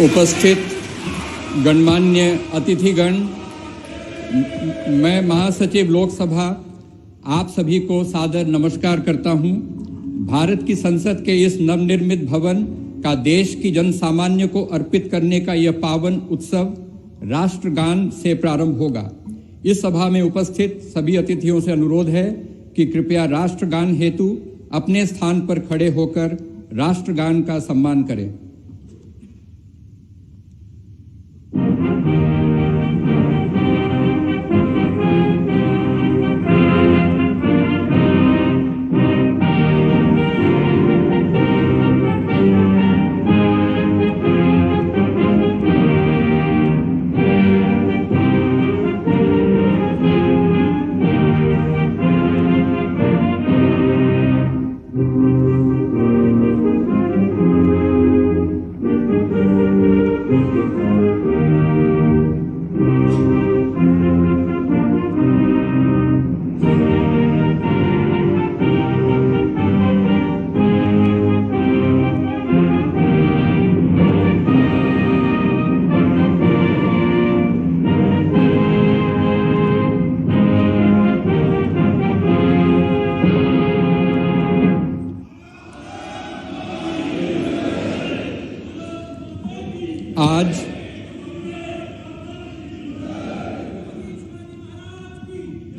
उपस्थित गणमान्य अतिथिगण, मैं महासचिव लोकसभा आप सभी को सादर नमस्कार करता हूं। भारत की संसद के इस नवनिर्मित भवन का देश की जन सामान्य को अर्पित करने का यह पावन उत्सव राष्ट्रगान से प्रारंभ होगा। इस सभा में उपस्थित सभी अतिथियों से अनुरोध है कि कृपया राष्ट्रगान हेतु अपने स्थान पर खड़े होकर राष्ट्रगान का सम्मान करें।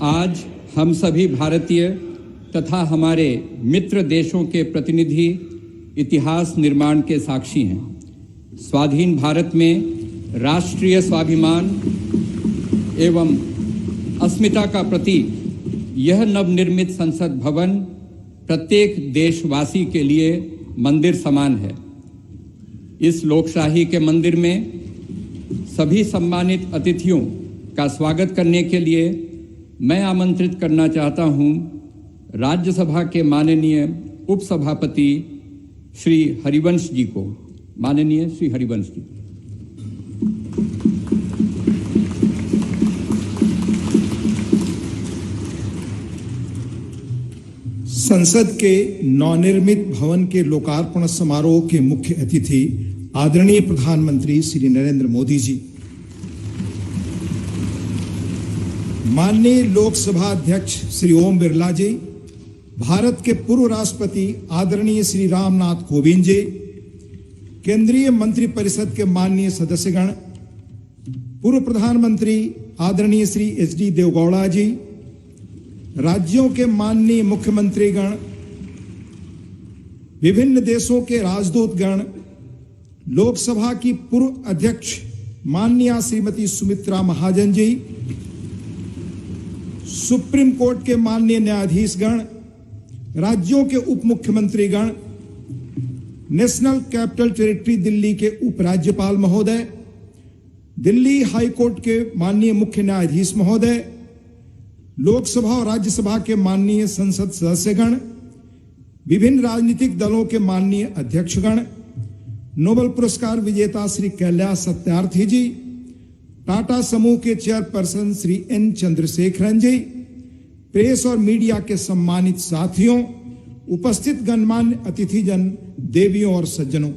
आज हम सभी भारतीय तथा हमारे मित्र देशों के प्रतिनिधि इतिहास निर्माण के साक्षी हैं। स्वाधीन भारत में राष्ट्रीय स्वाभिमान एवं अस्मिता का प्रतीक यह नवनिर्मित संसद भवन प्रत्येक देशवासी के लिए मंदिर समान है। इस लोकशाही के मंदिर में सभी सम्मानित अतिथियों का स्वागत करने के लिए मैं आमंत्रित करना चाहता हूं राज्यसभा के माननीय उपसभापति श्री हरिवंश जी को। माननीय श्री हरिवंश जी। संसद के नवनिर्मित भवन के लोकार्पण समारोह के मुख्य अतिथि आदरणीय प्रधानमंत्री श्री नरेंद्र मोदी जी, माननीय लोकसभा अध्यक्ष श्री ओम बिरला जी, भारत के पूर्व राष्ट्रपति आदरणीय श्री रामनाथ कोविंद जी, केंद्रीय मंत्रिपरिषद के माननीय सदस्यगण, पूर्व प्रधानमंत्री आदरणीय श्री एच.डी. देवेगौड़ा जी, राज्यों के माननीय मुख्यमंत्रीगण, विभिन्न देशों के राजदूतगण, लोकसभा की पूर्व अध्यक्ष माननीय श्रीमती सुमित्रा महाजन जी, सुप्रीम कोर्ट के माननीय न्यायाधीशगण, राज्यों के उप मुख्यमंत्रीगण, नेशनल कैपिटल टेरिटरी दिल्ली के उपराज्यपाल महोदय, दिल्ली हाई कोर्ट के माननीय मुख्य न्यायाधीश महोदय, लोकसभा और राज्यसभा के माननीय संसद सदस्यगण, विभिन्न राजनीतिक दलों के माननीय अध्यक्षगण, नोबेल पुरस्कार विजेता श्री कैलाश सत्यार्थी जी, टाटा समूह के चेयरपर्सन श्री एन चंद्रशेखरन जी, प्रेस और मीडिया के सम्मानित साथियों, उपस्थित गणमान्य अतिथिजन, देवियों और सज्जनों,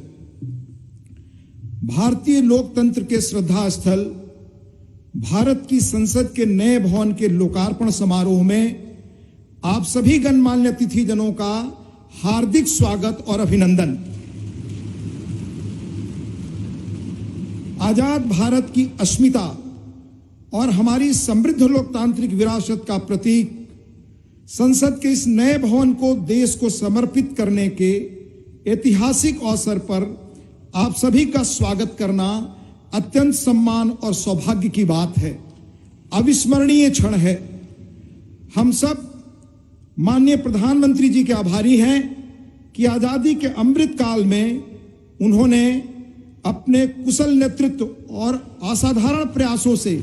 भारतीय लोकतंत्र के श्रद्धा स्थल भारत की संसद के नए भवन के लोकार्पण समारोह में आप सभी गणमान्य अतिथिजनों का हार्दिक स्वागत और अभिनंदन। आजाद भारत की अस्मिता और हमारी समृद्ध लोकतांत्रिक विरासत का प्रतीक संसद के इस नए भवन को देश को समर्पित करने के ऐतिहासिक अवसर पर आप सभी का स्वागत करना अत्यंत सम्मान और सौभाग्य की बात है, अविस्मरणीय क्षण है। हम सब माननीय प्रधानमंत्री जी के आभारी हैं कि आजादी के अमृत काल में उन्होंने अपने कुशल नेतृत्व और असाधारण प्रयासों से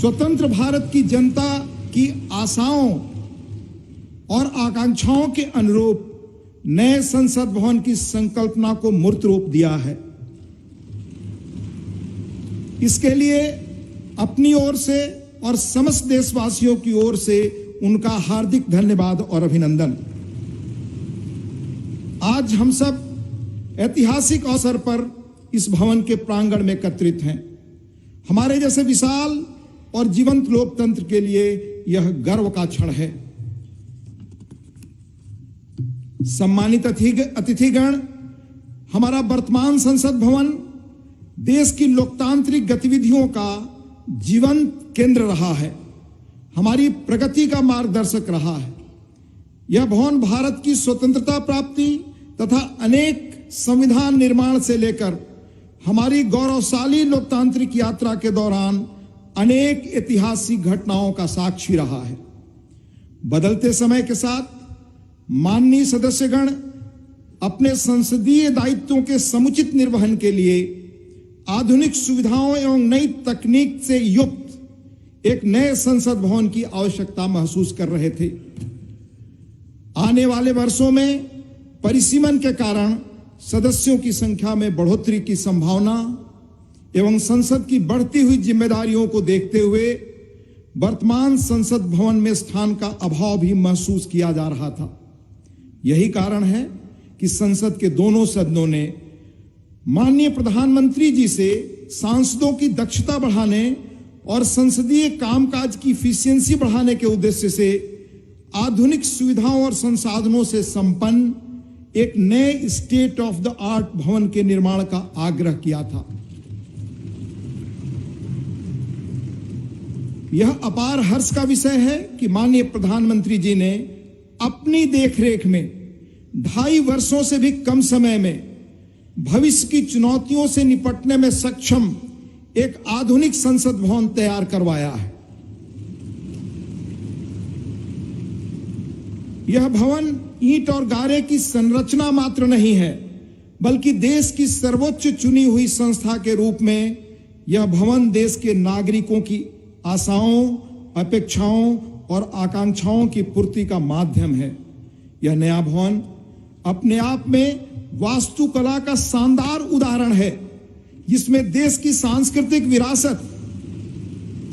स्वतंत्र भारत की जनता की आशाओं और आकांक्षाओं के अनुरूप नए संसद भवन की संकल्पना को मूर्त रूप दिया है। इसके लिए अपनी ओर से और समस्त देशवासियों की ओर से उनका हार्दिक धन्यवाद और अभिनंदन। आज हम सब ऐतिहासिक अवसर पर इस भवन के प्रांगण में एकत्रित हैं। हमारे जैसे विशाल और जीवंत लोकतंत्र के लिए यह गर्व का क्षण है। सम्मानित अतिथिगण, हमारा वर्तमान संसद भवन देश की लोकतांत्रिक गतिविधियों का जीवंत केंद्र रहा है, हमारी प्रगति का मार्गदर्शक रहा है। यह भवन भारत की स्वतंत्रता प्राप्ति तथा अनेक संविधान निर्माण से लेकर हमारी गौरवशाली लोकतांत्रिक यात्रा के दौरान अनेक ऐतिहासिक घटनाओं का साक्षी रहा है। बदलते समय के साथ माननीय सदस्यगण अपने संसदीय दायित्वों के समुचित निर्वहन के लिए आधुनिक सुविधाओं एवं नई तकनीक से युक्त एक नए संसद भवन की आवश्यकता महसूस कर रहे थे। आने वाले वर्षों में परिसीमन के कारण सदस्यों की संख्या में बढ़ोतरी की संभावना एवं संसद की बढ़ती हुई जिम्मेदारियों को देखते हुए वर्तमान संसद भवन में स्थान का अभाव भी महसूस किया जा रहा था। यही कारण है कि संसद के दोनों सदनों ने माननीय प्रधानमंत्री जी से सांसदों की दक्षता बढ़ाने और संसदीय कामकाज की इफिशियंसी बढ़ाने के उद्देश्य से आधुनिक सुविधाओं और संसाधनों से संपन्न एक नए स्टेट ऑफ द आर्ट भवन के निर्माण का आग्रह किया था। यह अपार हर्ष का विषय है कि माननीय प्रधानमंत्री जी ने अपनी देखरेख में 2.5 वर्षों से भी कम समय में भविष्य की चुनौतियों से निपटने में सक्षम एक आधुनिक संसद भवन तैयार करवाया है। यह भवन ईंट और गारे की संरचना मात्र नहीं है, बल्कि देश की सर्वोच्च चुनी हुई संस्था के रूप में यह भवन देश के नागरिकों की आशाओं, अपेक्षाओं और आकांक्षाओं की पूर्ति का माध्यम है। यह नया भवन अपने आप में वास्तुकला का शानदार उदाहरण है, जिसमें देश की सांस्कृतिक विरासत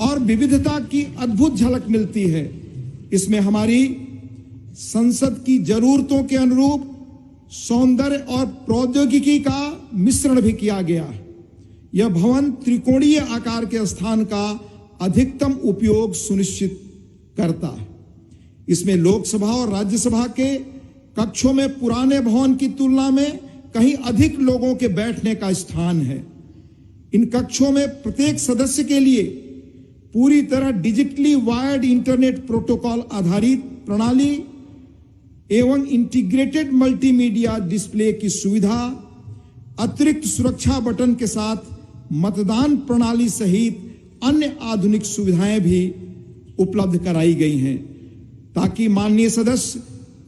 और विविधता की अद्भुत झलक मिलती है। इसमें हमारी संसद की जरूरतों के अनुरूप सौंदर्य और प्रौद्योगिकी का मिश्रण भी किया गया है। यह भवन त्रिकोणीय आकार के स्थान का अधिकतम उपयोग सुनिश्चित करता है। इसमें लोकसभा और राज्यसभा के कक्षों में पुराने भवन की तुलना में कहीं अधिक लोगों के बैठने का स्थान है। इन कक्षों में प्रत्येक सदस्य के लिए पूरी तरह डिजिटली वायर्ड इंटरनेट प्रोटोकॉल आधारित प्रणाली एवं इंटीग्रेटेड मल्टीमीडिया डिस्प्ले की सुविधा, अतिरिक्त सुरक्षा बटन के साथ मतदान प्रणाली सहित अन्य आधुनिक सुविधाएं भी उपलब्ध कराई गई हैं, ताकि माननीय सदस्य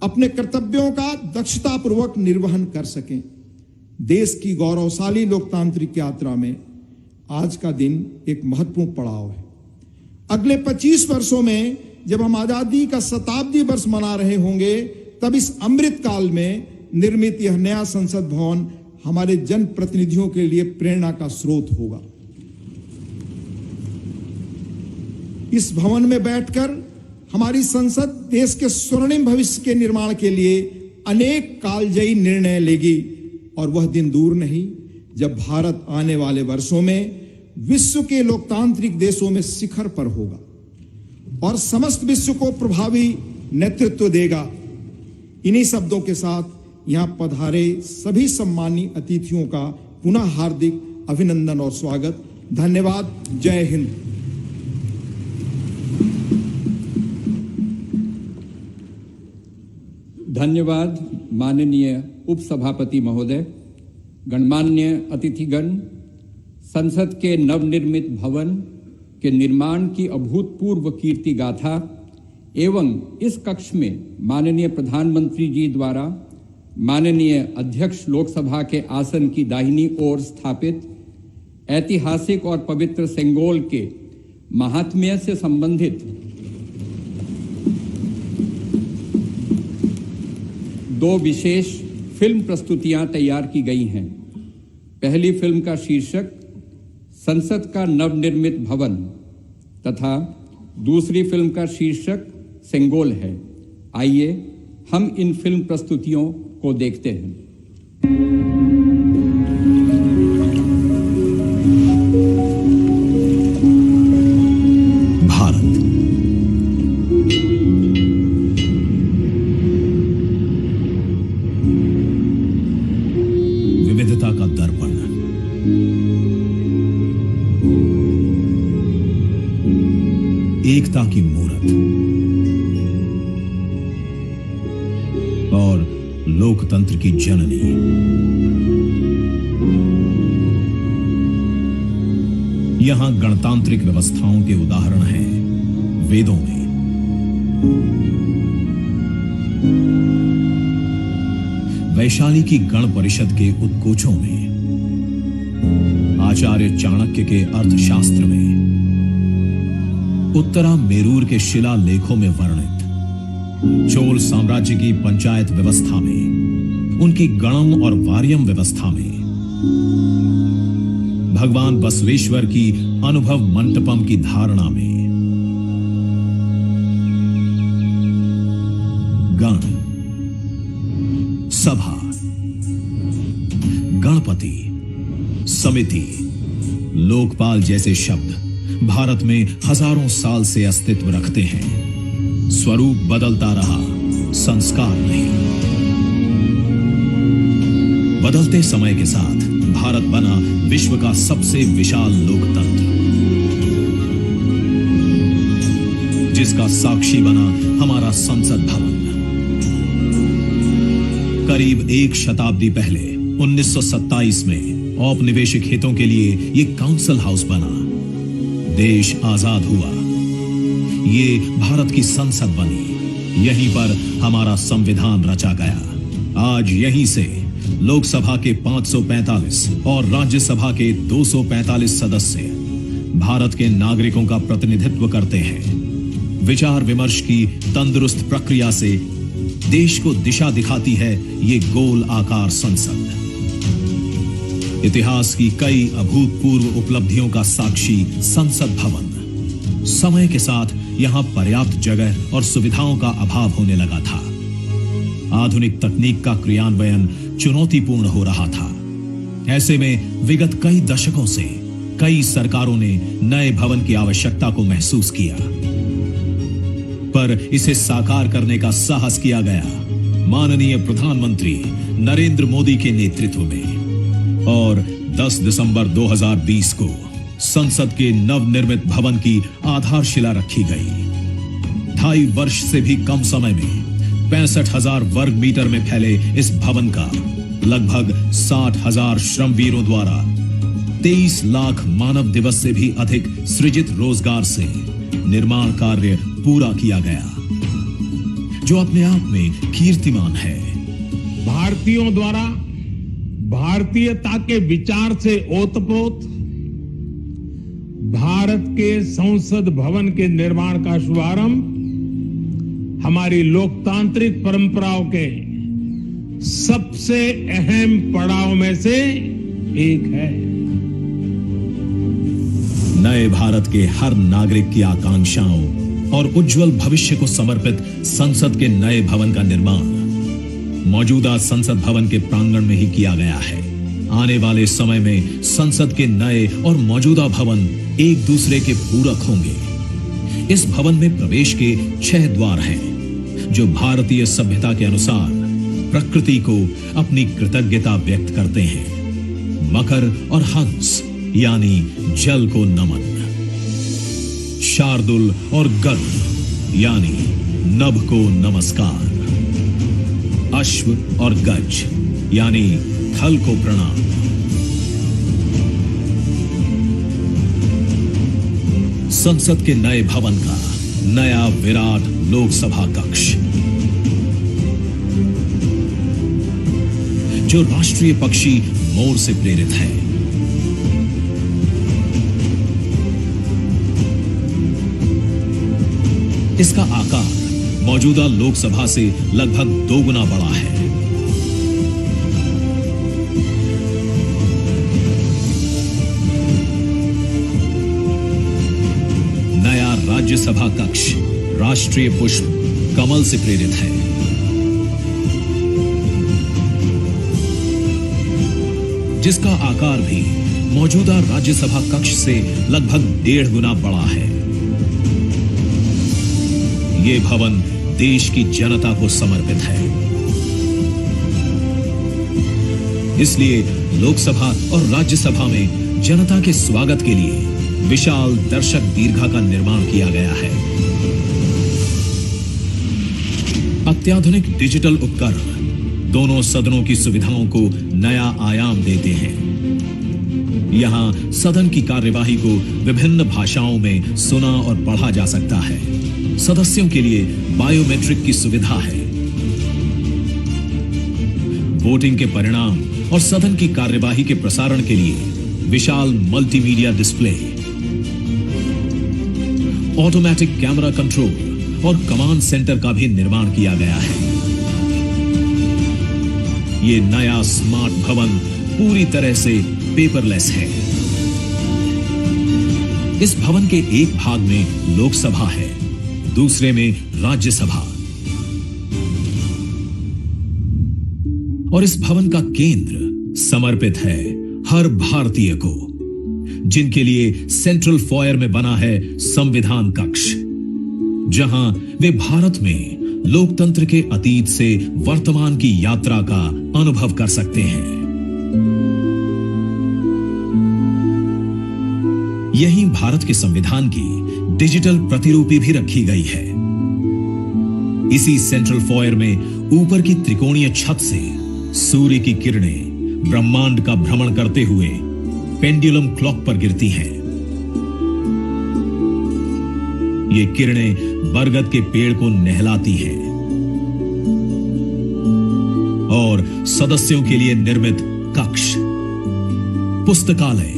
अपने कर्तव्यों का दक्षतापूर्वक निर्वहन कर सकें। देश की गौरवशाली लोकतांत्रिक यात्रा में आज का दिन एक महत्वपूर्ण पड़ाव है। अगले 25 वर्षों में जब हम आजादी का शताब्दी वर्ष मना रहे होंगे, तब इस अमृत काल में निर्मित यह नया संसद भवन हमारे जनप्रतिनिधियों के लिए प्रेरणा का स्रोत होगा। इस भवन में बैठकर हमारी संसद देश के स्वर्णिम भविष्य के निर्माण के लिए अनेक कालजयी निर्णय लेगी, और वह दिन दूर नहीं जब भारत आने वाले वर्षों में विश्व के लोकतांत्रिक देशों में शिखर पर होगा और समस्त विश्व को प्रभावी नेतृत्व देगा। इन्हीं शब्दों के साथ यहां पधारे सभी सम्मानीय अतिथियों का पुनः हार्दिक अभिनंदन और स्वागत। धन्यवाद। जय हिंद। धन्यवाद माननीय उपसभापति महोदय। गणमान्य अतिथिगण, संसद के नवनिर्मित भवन के निर्माण की अभूतपूर्व कीर्ति गाथा एवं इस कक्ष में माननीय प्रधानमंत्री जी द्वारा माननीय अध्यक्ष लोकसभा के आसन की दाहिनी ओर स्थापित ऐतिहासिक और पवित्र सेंगोल के महात्म्य से संबंधित 2 विशेष फिल्म प्रस्तुतियां तैयार की गई हैं। पहली फिल्म का शीर्षक संसद का नवनिर्मित भवन तथा दूसरी फिल्म का शीर्षक सेंगोल है। आइए हम इन फिल्म प्रस्तुतियों को देखते हैं। एकता की मूरत और लोकतंत्र की जननी। यहां गणतांत्रिक व्यवस्थाओं के उदाहरण हैं वेदों में। वैशाली की गण परिषद के उत्कोचों में, आचार्य चाणक्य के अर्थशास्त्र में, उत्तरा मेरूर के शिलालेखों में वर्णित चोल साम्राज्य की पंचायत व्यवस्था में, उनकी गणम और वार्यम व्यवस्था में, भगवान बसवेश्वर की अनुभव मंटपम की धारणा में। गण, सभा, गणपति, समिति, लोकपाल जैसे शब्द भारत में हजारों साल से अस्तित्व रखते हैं। स्वरूप बदलता रहा, संस्कार नहीं। बदलते समय के साथ भारत बना विश्व का सबसे विशाल लोकतंत्र, जिसका साक्षी बना हमारा संसद भवन। करीब एक शताब्दी पहले 1927 में औपनिवेशिक हितों के लिए यह काउंसिल हाउस बना। देश आजाद हुआ, ये भारत की संसद बनी। यहीं पर हमारा संविधान रचा गया। आज यहीं से लोकसभा के 545 और राज्यसभा के 245 सदस्य भारत के नागरिकों का प्रतिनिधित्व करते हैं। विचार विमर्श की तंदुरुस्त प्रक्रिया से देश को दिशा दिखाती है ये गोल आकार संसद। इतिहास की कई अभूतपूर्व उपलब्धियों का साक्षी संसद भवन। समय के साथ यहां पर्याप्त जगह और सुविधाओं का अभाव होने लगा था। आधुनिक तकनीक का क्रियान्वयन चुनौतीपूर्ण हो रहा था। ऐसे में विगत कई दशकों से कई सरकारों ने नए भवन की आवश्यकता को महसूस किया, पर इसे साकार करने का साहस किया गया माननीय प्रधानमंत्री नरेंद्र मोदी के नेतृत्व में। और 10 दिसंबर 2020 को संसद के नवनिर्मित भवन की आधारशिला रखी गई। 2.5 वर्ष से भी कम समय में 65,000 वर्ग मीटर में फैले इस भवन का लगभग 60,000 श्रमवीरों द्वारा 23 लाख मानव दिवस से भी अधिक सृजित रोजगार से निर्माण कार्य पूरा किया गया, जो अपने आप में कीर्तिमान है। भारतीयों द्वारा भारतीयता के विचार से ओतप्रोत भारत के संसद भवन के निर्माण का शुभारंभ हमारी लोकतांत्रिक परंपराओं के सबसे अहम पड़ाव में से एक है। नए भारत के हर नागरिक की आकांक्षाओं और उज्जवल भविष्य को समर्पित संसद के नए भवन का निर्माण मौजूदा संसद भवन के प्रांगण में ही किया गया है। आने वाले समय में संसद के नए और मौजूदा भवन एक दूसरे के पूरक होंगे। इस भवन में प्रवेश के 6 द्वार हैं, जो भारतीय सभ्यता के अनुसार प्रकृति को अपनी कृतज्ञता व्यक्त करते हैं। मकर और हंस यानी जल को नमन, शार्दुल और गरुड़ यानी नभ को नमस्कार, अश्व और गज यानी थल को प्रणाम। संसद के नए भवन का नया विराट लोकसभा कक्ष, जो राष्ट्रीय पक्षी मोर से प्रेरित है। इसका आकार मौजूदा लोकसभा से लगभग 2 गुना बड़ा है। नया राज्यसभा कक्ष राष्ट्रीय पुष्प कमल से प्रेरित है। जिसका आकार भी मौजूदा राज्यसभा कक्ष से लगभग 1.5 गुना बड़ा है। ये भवन देश की जनता को समर्पित है। इसलिए लोकसभा और राज्यसभा में जनता के स्वागत के लिए विशाल दर्शक दीर्घा का निर्माण किया गया है। अत्याधुनिक डिजिटल उपकरण दोनों सदनों की सुविधाओं को नया आयाम देते हैं। यहां सदन की कार्यवाही को विभिन्न भाषाओं में सुना और पढ़ा जा सकता है। सदस्यों के लिए बायोमेट्रिक की सुविधा है। वोटिंग के परिणाम और सदन की कार्यवाही के प्रसारण के लिए विशाल multimedia display, automatic camera control और कमांड सेंटर का भी निर्माण किया गया है। यह नया स्मार्ट भवन पूरी तरह से पेपरलेस है। इस भवन के एक भाग में लोकसभा है, दूसरे में राज्यसभा। और इस भवन का केंद्र समर्पित है हर भारतीय को, जिनके लिए सेंट्रल फॉयर में बना है संविधान कक्ष, जहां वे भारत में लोकतंत्र के अतीत से वर्तमान की यात्रा का अनुभव कर सकते हैं। यहीं भारत के संविधान की डिजिटल प्रतिरूपी भी रखी गई है। इसी सेंट्रल फॉयर में ऊपर की त्रिकोणीय छत से सूर्य की किरणें ब्रह्मांड का भ्रमण करते हुए पेंडुलम क्लॉक पर गिरती हैं। ये किरणें बरगद के पेड़ को नहलाती हैं और सदस्यों के लिए निर्मित कक्ष, पुस्तकालय,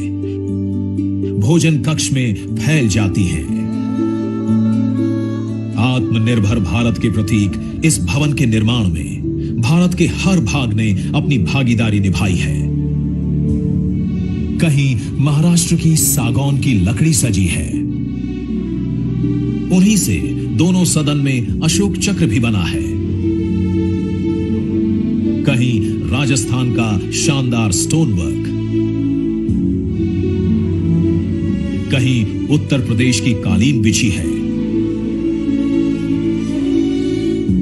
भोजन कक्ष में फैल जाती हैं। आत्मनिर्भर भारत के प्रतीक इस भवन के निर्माण में भारत के हर भाग ने अपनी भागीदारी निभाई है। कहीं महाराष्ट्र की सागौन की लकड़ी सजी है, उन्हीं से दोनों सदन में अशोक चक्र भी बना है। कहीं राजस्थान का शानदार स्टोन वर्क, कहीं उत्तर प्रदेश की कालीन बिछी है,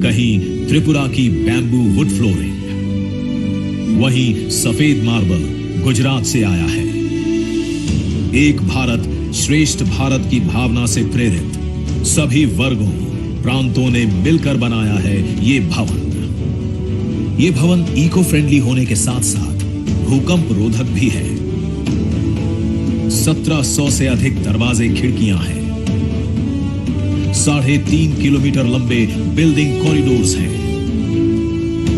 कहीं त्रिपुरा की बैम्बू वुड फ्लोरिंग, वहीं सफेद मार्बल गुजरात से आया है। एक भारत श्रेष्ठ भारत की भावना से प्रेरित सभी वर्गों, प्रांतों ने मिलकर बनाया है ये भवन। ये भवन इको फ्रेंडली होने के साथ साथ भूकंप रोधक भी है। 1700 से अधिक दरवाजे, खिड़कियां हैं। 3.5 किलोमीटर लंबे बिल्डिंग कॉरिडोर्स हैं।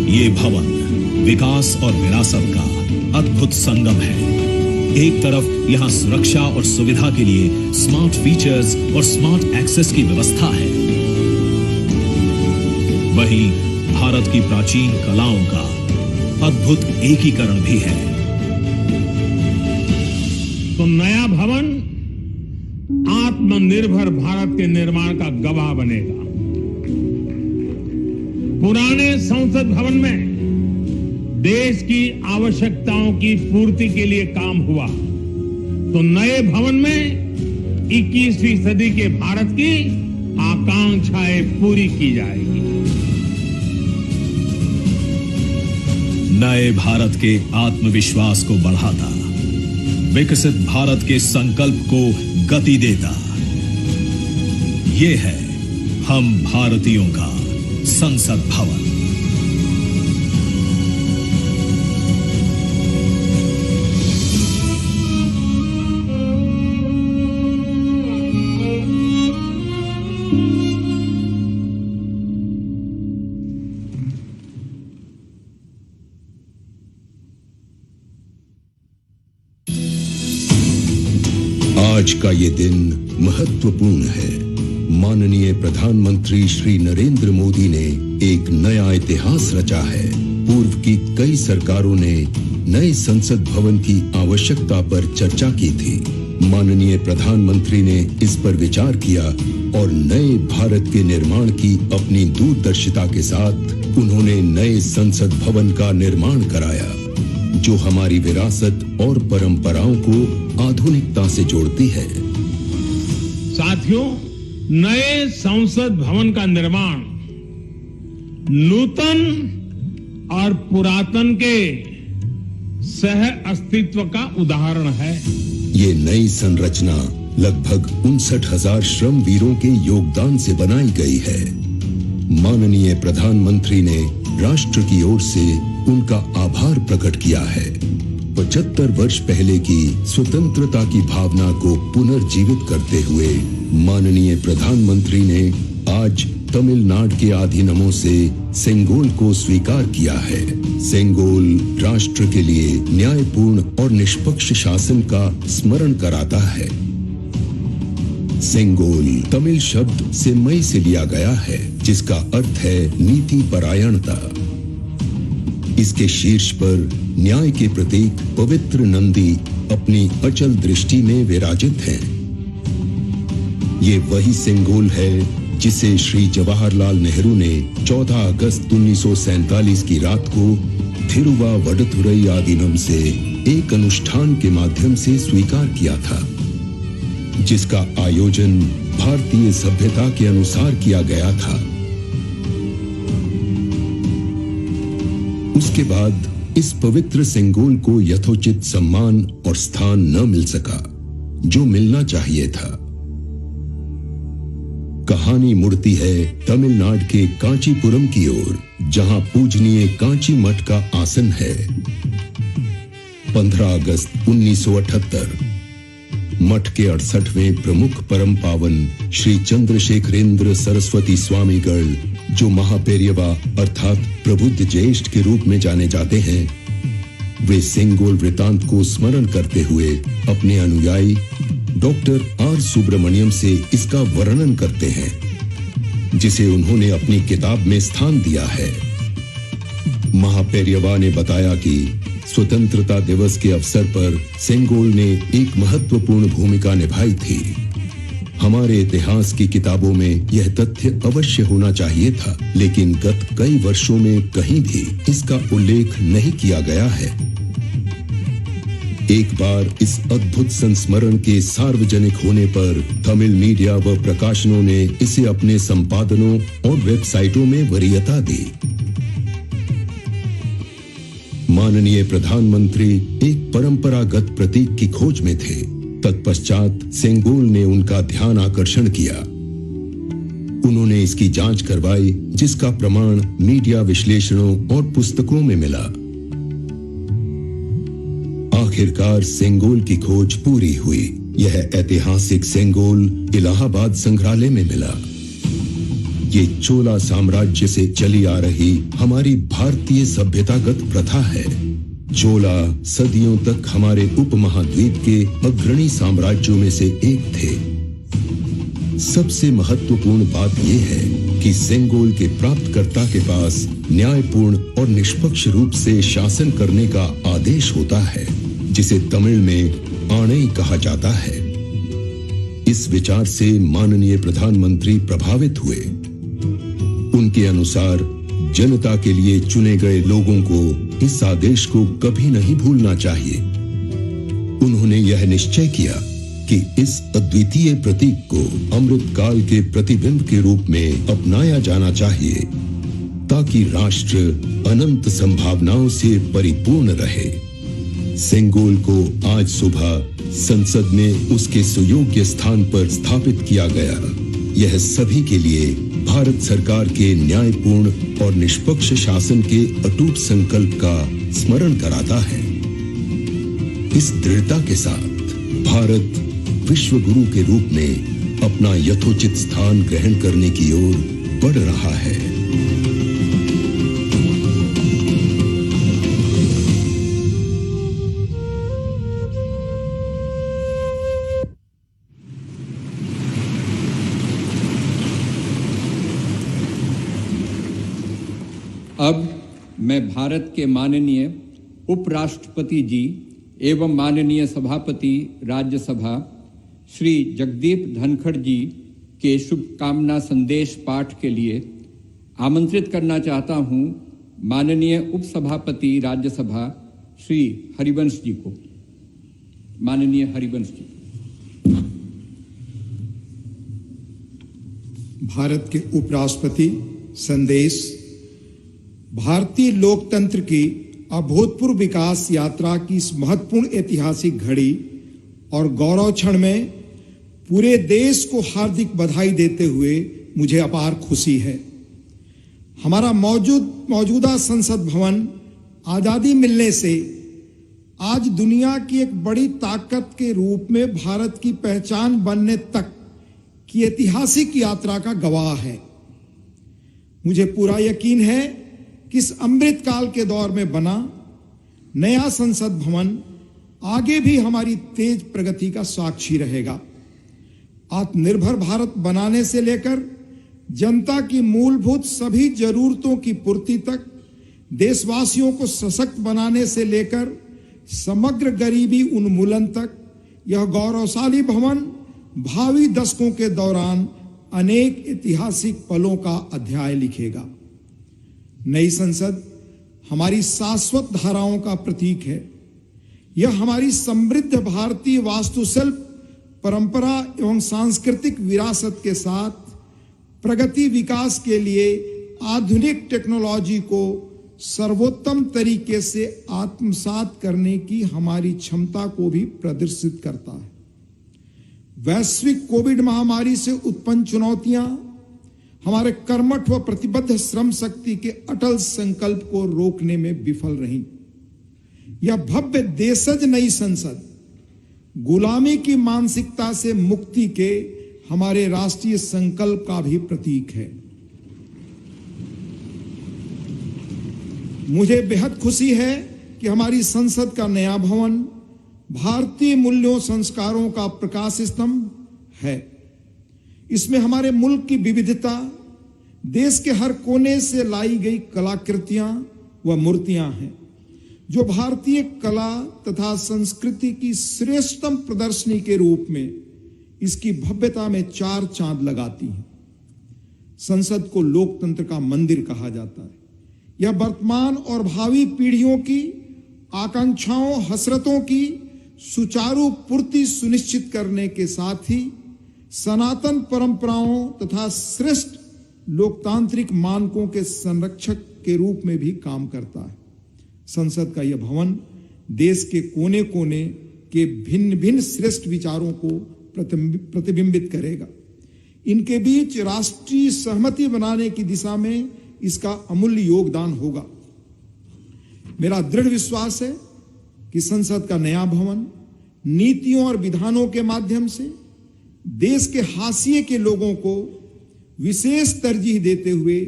ये भवन विकास और विरासत का अद्भुत संगम है। एक तरफ यहां सुरक्षा और सुविधा के लिए स्मार्ट फीचर्स और स्मार्ट एक्सेस की व्यवस्था है, वहीं भारत की प्राचीन कलाओं का अद्भुत एकीकरण भी है। तो नया भवन आत्मनिर्भर भारत के निर्माण का गवाह बनेगा। पुराने संसद भवन में देश की आवश्यकताओं की पूर्ति के लिए काम हुआ, तो नए भवन में 21वीं सदी के भारत की आकांक्षाएं पूरी की जाएगी। नए भारत के आत्मविश्वास को बढ़ाता, विकसित भारत के संकल्प को गति देता, ये है हम भारतीयों का संसद भवन। आज का ये दिन महत्वपूर्ण है। माननीय प्रधानमंत्री श्री नरेंद्र मोदी ने एक नया इतिहास रचा है। पूर्व की कई सरकारों ने नए संसद भवन की आवश्यकता पर चर्चा की थी। माननीय प्रधानमंत्री ने इस पर विचार किया और नए भारत के निर्माण की अपनी दूरदर्शिता के साथ उन्होंने नए संसद भवन का निर्माण कराया, जो हमारी विरासत और परंपराओं को आधुनिकता से जोड़ती है। साथियों, नए संसद भवन का निर्माण नूतन और पुरातन के सह अस्तित्व का उदाहरण है। ये नई संरचना लगभग 59,000 श्रम वीरों के योगदान से बनाई गई है। माननीय प्रधानमंत्री ने राष्ट्र की ओर से उनका आभार प्रकट किया है। 75 वर्ष पहले की स्वतंत्रता की भावना को पुनर्जीवित करते हुए माननीय प्रधानमंत्री ने आज तमिलनाडु के अधीनमों से सेंगोल को स्वीकार किया है। सेंगोल राष्ट्र के लिए न्यायपूर्ण और निष्पक्ष शासन का स्मरण कराता है। सेंगोल तमिल शब्द से मई से लिया गया है, जिसका अर्थ है नीति परायणता। इसके शीर्ष पर न्याय के प्रतीक पवित्र नंदी अपनी अचल दृष्टि में विराजित हैं। ये वही सेंगोल है जिसे श्री जवाहरलाल नेहरू ने 14 अगस्त 1947 की रात को थिरुवावडथुरई आदीनम से एक अनुष्ठान के माध्यम से स्वीकार किया था, जिसका आयोजन भारतीय सभ्यता के अनुसार किया गया था। उसके बाद इस पवित्र सेंगोल को यथोचित सम्मान और स्थान न मिल सका जो मिलना चाहिए था। कहानी मुड़ती है तमिलनाडु के कांचीपुरम की ओर, जहां पूजनीय कांची मठ का आसन है। 15 अगस्त 1978 मठ के 68वें प्रमुख परम पावन श्री चंद्रशेखरेंद्र सरस्वती स्वामीगढ़, जो महापेरियवा अर्थात प्रबुद्ध ज्येष्ठ के रूप में जाने जाते हैं, वे सेंगोल वृतांत को स्मरण करते हुए अपने अनुयायी डॉक्टर आर सुब्रमण्यम से इसका वर्णन करते हैं, जिसे उन्होंने अपनी किताब में स्थान दिया है। महापेरियवा ने बताया कि स्वतंत्रता दिवस के अवसर पर सेंगोल ने एक महत्वपूर्ण भूमिका निभाई थी। हमारे इतिहास की किताबों में यह तथ्य अवश्य होना चाहिए था, लेकिन गत कई वर्षों में कहीं भी इसका उल्लेख नहीं किया गया है। एक बार इस अद्भुत संस्मरण के सार्वजनिक होने पर तमिल मीडिया व प्रकाशनों ने इसे अपने संपादनों और वेबसाइटों में वरीयता दी। माननीय प्रधानमंत्री एक परंपरागत प्रतीक की खोज में थे। तत्पश्चात सेंगोल ने उनका ध्यान आकर्षण किया। उन्होंने इसकी जांच करवाई, जिसका प्रमाण मीडिया विश्लेषणों और पुस्तकों में मिला। आखिरकार सेंगोल की खोज पूरी हुई। यह ऐतिहासिक सेंगोल इलाहाबाद संग्रहालय में मिला। ये चोला साम्राज्य से चली आ रही हमारी भारतीय सभ्यतागत प्रथा है। चोला सदियों तक हमारे उपमहाद्वीप के अग्रणी साम्राज्यों में से एक थे। सबसे महत्वपूर्ण बात यह है कि सेंगोल के प्राप्तकर्ता के पास न्यायपूर्ण और निष्पक्ष रूप से शासन करने का आदेश होता है, जिसे तमिल में आणई कहा जाता है। इस विचार से माननीय प्रधानमंत्री प्रभावित हुए। उनके अनुसार जनता के लिए चुने गए लोगों को इस आदेश को कभी नहीं भूलना चाहिए। उन्होंने यह निश्चय किया कि इस अद्वितीय प्रतीक को अमृत काल के प्रतिबिंब के रूप में अपनाया जाना चाहिए, ताकि राष्ट्र अनंत संभावनाओं से परिपूर्ण रहे। सेंगोल को आज सुबह संसद में उसके सुयोग्य स्थान पर स्थापित किया गया। यह सभी के लिए भारत सरकार के न्यायपूर्ण और निष्पक्ष शासन के अटूट संकल्प का स्मरण कराता है। इस दृढ़ता के साथ भारत विश्व गुरु के रूप में अपना यथोचित स्थान ग्रहण करने की ओर बढ़ रहा है। अब मैं भारत के माननीय उपराष्ट्रपति जी एवं माननीय सभापति राज्यसभा श्री जगदीप धनखड़ जी के शुभकामना संदेश पाठ के लिए आमंत्रित करना चाहता हूं माननीय उपसभापति राज्यसभा श्री हरिवंश जी को। माननीय हरिवंश जी। भारत के उपराष्ट्रपति संदेश। भारतीय लोकतंत्र की अभूतपूर्व विकास यात्रा की इस महत्वपूर्ण ऐतिहासिक घड़ी और गौरव क्षण में पूरे देश को हार्दिक बधाई देते हुए मुझे अपार खुशी है। हमारा मौजूदा संसद भवन आजादी मिलने से आज दुनिया की एक बड़ी ताकत के रूप में भारत की पहचान बनने तक की ऐतिहासिक यात्रा का गवाह है। मुझे पूरा यकीन है कि इस अमृत काल के दौर में बना नया संसद भवन आगे भी हमारी तेज प्रगति का साक्षी रहेगा। आत्मनिर्भर भारत बनाने से लेकर जनता की मूलभूत सभी जरूरतों की पूर्ति तक, देशवासियों को सशक्त बनाने से लेकर समग्र गरीबी उन्मूलन तक यह गौरवशाली भवन भावी दशकों के दौरान अनेक ऐतिहासिक पलों का अध्याय लिखेगा। नई संसद हमारी शाश्वत धाराओं का प्रतीक है। यह हमारी समृद्ध भारतीय वास्तुशिल्प, परंपरा एवं सांस्कृतिक विरासत के साथ प्रगति विकास के लिए आधुनिक टेक्नोलॉजी को सर्वोत्तम तरीके से आत्मसात करने की हमारी क्षमता को भी प्रदर्शित करता है। वैश्विक कोविड महामारी से उत्पन्न चुनौतियां हमारे कर्मठ व प्रतिबद्ध श्रम शक्ति के अटल संकल्प को रोकने में विफल रहीं। यह भव्य देशज नई संसद गुलामी की मानसिकता से मुक्ति के हमारे राष्ट्रीय संकल्प का भी प्रतीक है। मुझे बेहद खुशी है कि हमारी संसद का नया भवन भारतीय मूल्यों संस्कारों का प्रकाश स्तंभ है। इसमें हमारे मुल्क की विविधता, देश के हर कोने से लाई गई कलाकृतियां व मूर्तियां हैं, जो भारतीय कला तथा संस्कृति की श्रेष्ठतम प्रदर्शनी के रूप में इसकी भव्यता में चार चांद लगाती हैं। संसद को लोकतंत्र का मंदिर कहा जाता है। यह वर्तमान और भावी पीढ़ियों की आकांक्षाओं, हसरतों की सुचारू पूर्ति सुनिश्चित करने के साथ ही सनातन परंपराओं तथा श्रेष्ठ लोकतांत्रिक मानकों के संरक्षक के रूप में भी काम करता है। संसद का यह भवन देश के कोने कोने के भिन्न भिन्न श्रेष्ठ विचारों को प्रतिबिंबित करेगा। इनके बीच राष्ट्रीय सहमति बनाने की दिशा में इसका अमूल्य योगदान होगा। मेरा दृढ़ विश्वास है कि संसद का नया भवन नीतियों और विधानों के माध्यम से देश के हाशिए के लोगों को विशेष तरजीह देते हुए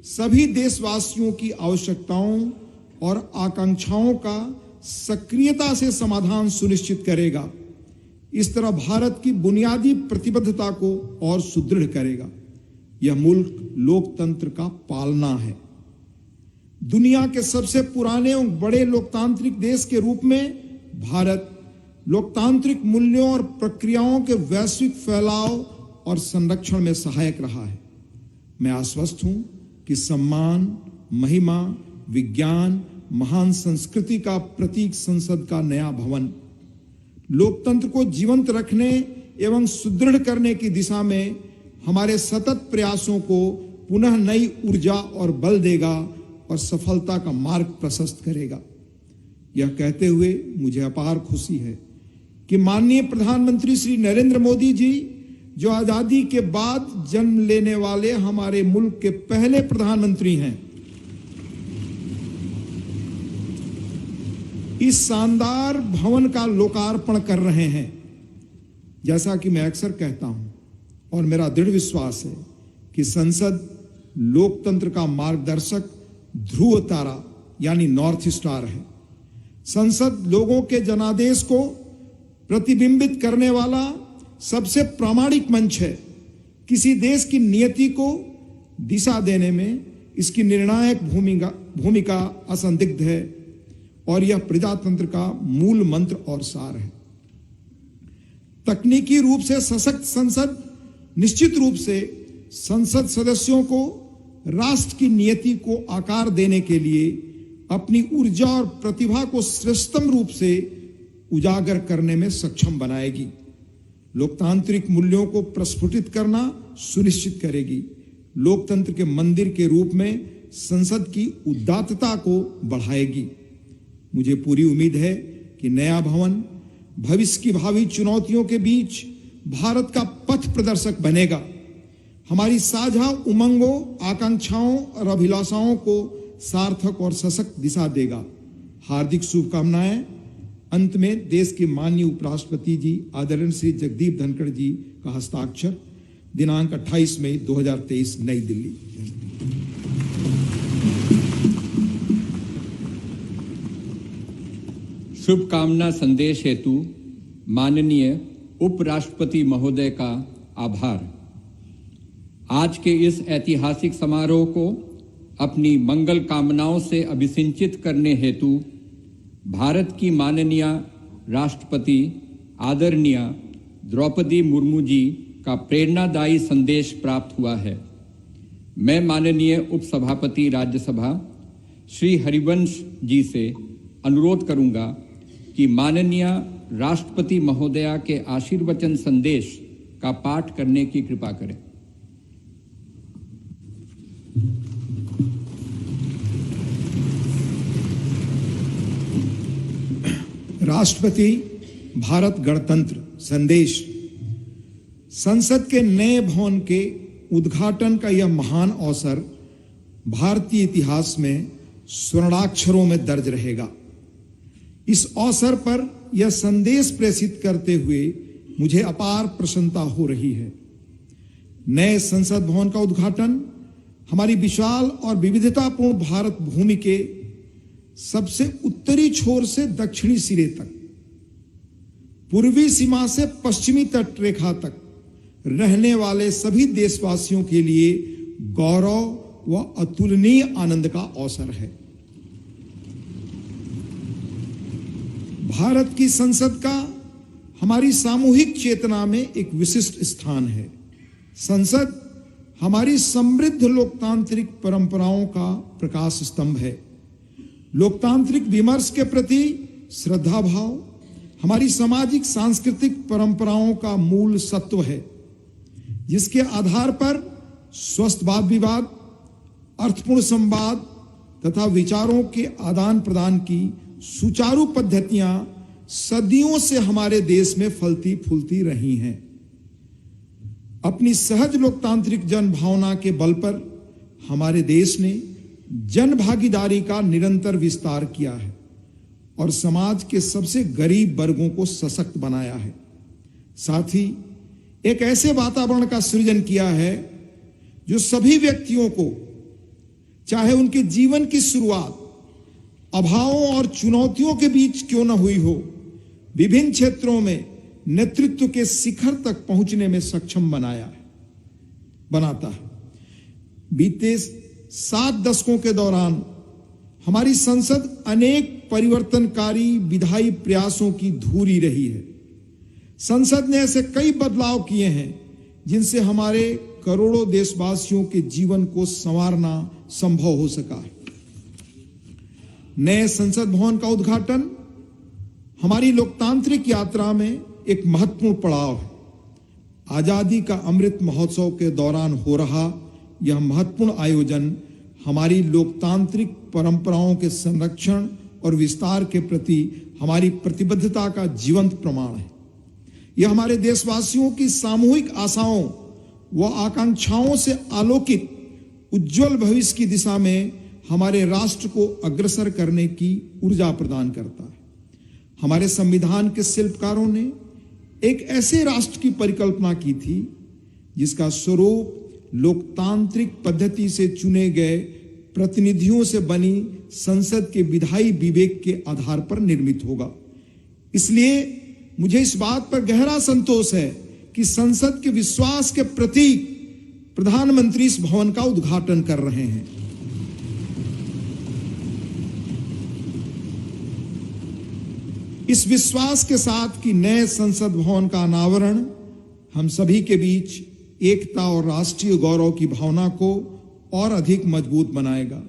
सभी देशवासियों की आवश्यकताओं और आकांक्षाओं का सक्रियता से समाधान सुनिश्चित करेगा। इस तरह भारत की बुनियादी प्रतिबद्धता को और सुदृढ़ करेगा। यह मुल्क लोकतंत्र का पालना है। दुनिया के सबसे पुराने और बड़े लोकतांत्रिक देश के रूप में भारत लोकतांत्रिक मूल्यों और प्रक्रियाओं के वैश्विक फैलाव और संरक्षण में सहायक रहा है। मैं आश्वस्त हूं कि सम्मान, महिमा, विज्ञान, महान संस्कृति का प्रतीक संसद का नया भवन लोकतंत्र को जीवंत रखने एवं सुदृढ़ करने की दिशा में हमारे सतत प्रयासों को पुनः नई ऊर्जा और बल देगा और सफलता का मार्ग प्रशस्त करेगा। यह कहते हुए मुझे अपार खुशी है कि माननीय प्रधानमंत्री श्री नरेंद्र मोदी जी, जो आजादी के बाद जन्म लेने वाले हमारे मुल्क के पहले प्रधानमंत्री हैं, इस शानदार भवन का लोकार्पण कर रहे हैं। जैसा कि मैं अक्सर कहता हूं और मेरा दृढ़ विश्वास है कि संसद लोकतंत्र का मार्गदर्शक ध्रुव तारा यानी नॉर्थ स्टार है। संसद लोगों के जनादेश को प्रतिबिंबित करने वाला सबसे प्रामाणिक मंच है। किसी देश की नियति को दिशा देने में इसकी निर्णायक भूमिका असंदिग्ध है और यह प्रजातंत्र का मूल मंत्र और सार है। तकनीकी रूप से सशक्त संसद निश्चित रूप से संसद सदस्यों को राष्ट्र की नियति को आकार देने के लिए अपनी ऊर्जा और प्रतिभा को श्रेष्ठतम रूप से उजागर करने में सक्षम बनाएगी। लोकतांत्रिक मूल्यों को प्रस्फुटित करना सुनिश्चित करेगी। लोकतंत्र के मंदिर के रूप में संसद की उदात्तता को बढ़ाएगी। मुझे पूरी उम्मीद है कि नया भवन भविष्य की भावी चुनौतियों के बीच भारत का पथ प्रदर्शक बनेगा। हमारी साझा उमंगों, आकांक्षाओं और अभिलाषाओं को सार्थक और सशक्त दिशा देगा। हार्दिक शुभकामनाएं। अंत में देश के माननीय उपराष्ट्रपति जी आदरणीय श्री जगदीप धनखड़ जी का हस्ताक्षर, दिनांक 28 मई 2023, नई दिल्ली। शुभकामना संदेश हेतु माननीय उपराष्ट्रपति महोदय का आभार। आज के इस ऐतिहासिक समारोह को अपनी मंगल कामनाओं से अभिसिंचित करने हेतु भारत की माननीय राष्ट्रपति आदरणीय द्रौपदी मुर्मू जी का प्रेरणादायी संदेश प्राप्त हुआ है। मैं माननीय उपसभापति राज्यसभा श्री हरिवंश जी से अनुरोध करूंगा कि माननीय राष्ट्रपति महोदया के आशीर्वचन संदेश का पाठ करने की कृपा करें। राष्ट्रपति भारत गणतंत्र संदेश। संसद के नए भवन के उद्घाटन का यह महान अवसर भारतीय इतिहास में स्वर्णाक्षरों में दर्ज रहेगा। इस अवसर पर यह संदेश प्रेषित करते हुए मुझे अपार प्रसन्नता हो रही है। नए संसद भवन का उद्घाटन हमारी विशाल और विविधतापूर्ण भारत भूमि के सबसे उत्तरी छोर से दक्षिणी सिरे तक, पूर्वी सीमा से पश्चिमी तट रेखा तक रहने वाले सभी देशवासियों के लिए गौरव व अतुलनीय आनंद का अवसर है। भारत की संसद का हमारी सामूहिक चेतना में एक विशिष्ट स्थान है। संसद हमारी समृद्ध लोकतांत्रिक परंपराओं का प्रकाश स्तंभ है। लोकतांत्रिक विमर्श के प्रति श्रद्धा भाव हमारी सामाजिक सांस्कृतिक परंपराओं का मूल सत्व है, जिसके आधार पर स्वस्थ वाद विवाद, अर्थपूर्ण संवाद तथा विचारों के आदान प्रदान की सुचारू पद्धतियां सदियों से हमारे देश में फलती फूलती रही हैं। अपनी सहज लोकतांत्रिक जन भावना के बल पर हमारे देश ने जन भागीदारी का निरंतर विस्तार किया है और समाज के सबसे गरीब वर्गों को सशक्त बनाया है। साथ ही एक ऐसे वातावरण का सृजन किया है जो सभी व्यक्तियों को, चाहे उनके जीवन की शुरुआत अभावों और चुनौतियों के बीच क्यों न हुई हो, विभिन्न क्षेत्रों में नेतृत्व के शिखर तक पहुंचने में सक्षम बनाता है। बीते 7 दशकों के दौरान हमारी संसद अनेक परिवर्तनकारी विधायी प्रयासों की धूरी रही है। संसद ने ऐसे कई बदलाव किए हैं जिनसे हमारे करोड़ों देशवासियों के जीवन को संवारना संभव हो सका है। नए संसद भवन का उद्घाटन हमारी लोकतांत्रिक यात्रा में एक महत्वपूर्ण पड़ाव है। आजादी का अमृत महोत्सव के दौरान हो रहा यह महत्वपूर्ण आयोजन हमारी लोकतांत्रिक परंपराओं के संरक्षण और विस्तार के प्रति हमारी प्रतिबद्धता का जीवंत प्रमाण है। यह हमारे देशवासियों की सामूहिक आशाओं व आकांक्षाओं से आलोकित उज्जवल भविष्य की दिशा में हमारे राष्ट्र को अग्रसर करने की ऊर्जा प्रदान करता है। हमारे संविधान के शिल्पकारों ने एक ऐसे राष्ट्र की परिकल्पना की थी जिसका स्वरूप लोकतांत्रिक पद्धति से चुने गए प्रतिनिधियों से बनी संसद के विधायी विवेक के आधार पर निर्मित होगा। इसलिए मुझे इस बात पर गहरा संतोष है कि संसद के विश्वास के प्रतीक प्रधानमंत्री इस भवन का उद्घाटन कर रहे हैं। इस विश्वास के साथ कि नए संसद भवन का अनावरण हम सभी के बीच एकता और राष्ट्रीय गौरव की भावना को और अधिक मजबूत बनाएगा।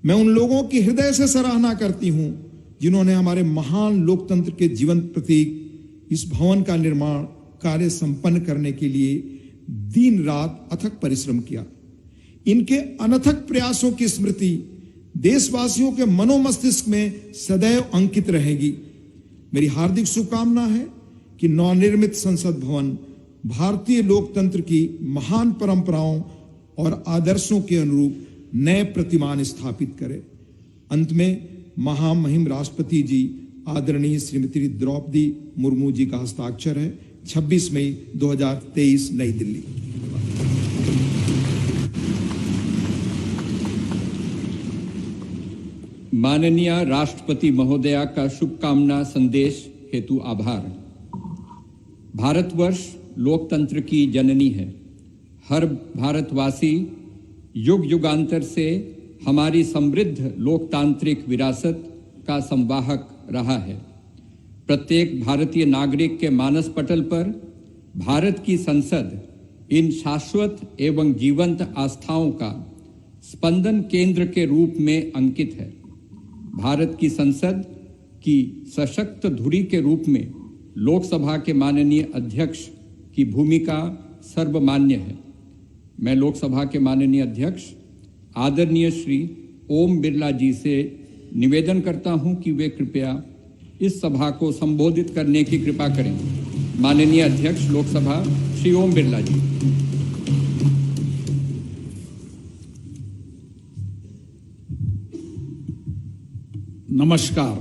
मैं उन लोगों की हृदय से सराहना करती हूं जिन्होंने हमारे महान लोकतंत्र के जीवंत प्रतीक इस भवन का निर्माण कार्य संपन्न करने के लिए दिन रात अथक परिश्रम किया। इनके अनथक प्रयासों की स्मृति देशवासियों के मनोमस्तिष्क में सदैव अंकित रहेगी। मेरी हार्दिक शुभकामना है कि नवनिर्मित संसद भवन भारतीय लोकतंत्र की महान परंपराओं और आदर्शों के अनुरूप नए प्रतिमान स्थापित करे। अंत में महामहिम राष्ट्रपति जी आदरणीय श्रीमती द्रौपदी मुर्मू जी का हस्ताक्षर है। 26 मई 2023 नई दिल्ली। माननीय राष्ट्रपति महोदया का शुभकामना संदेश हेतु आभार। भारतवर्ष लोकतंत्र की जननी है। हर भारतवासी युग युगांतर से हमारी समृद्ध लोकतांत्रिक विरासत का संवाहक रहा है। प्रत्येक भारतीय नागरिक के मानस पटल पर भारत की संसद इन शाश्वत एवं जीवंत आस्थाओं का स्पंदन केंद्र के रूप में अंकित है। भारत की संसद की सशक्त धुरी के रूप में लोकसभा के माननीय अध्यक्ष की भूमिका सर्वमान्य है। मैं लोकसभा के माननीय अध्यक्ष आदरणीय श्री ओम बिरला जी से निवेदन करता हूं कि वे कृपया इस सभा को संबोधित करने की कृपा करें। माननीय अध्यक्ष लोकसभा श्री ओम बिरला जी। नमस्कार।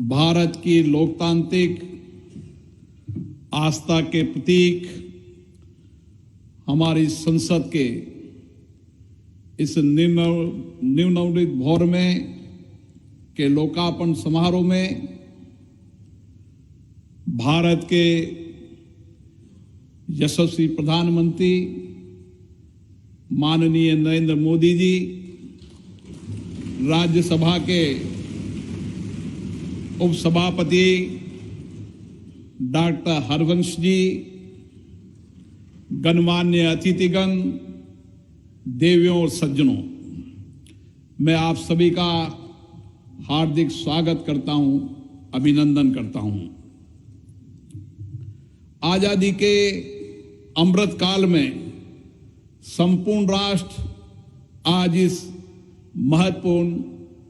भारत की लोकतांत्रिक आस्था के प्रतीक हमारी संसद के इस नवनिर्मित भवन में के लोकार्पण समारोह में भारत के यशस्वी प्रधानमंत्री माननीय नरेंद्र मोदी जी, राज्यसभा के उपसभापति डॉक्टर हरवंश जी, गणमान्य अतिथिगण, देवियों और सज्जनों, मैं आप सभी का हार्दिक स्वागत करता हूं, अभिनंदन करता हूं। आजादी के अमृत काल में संपूर्ण राष्ट्र आज इस महत्वपूर्ण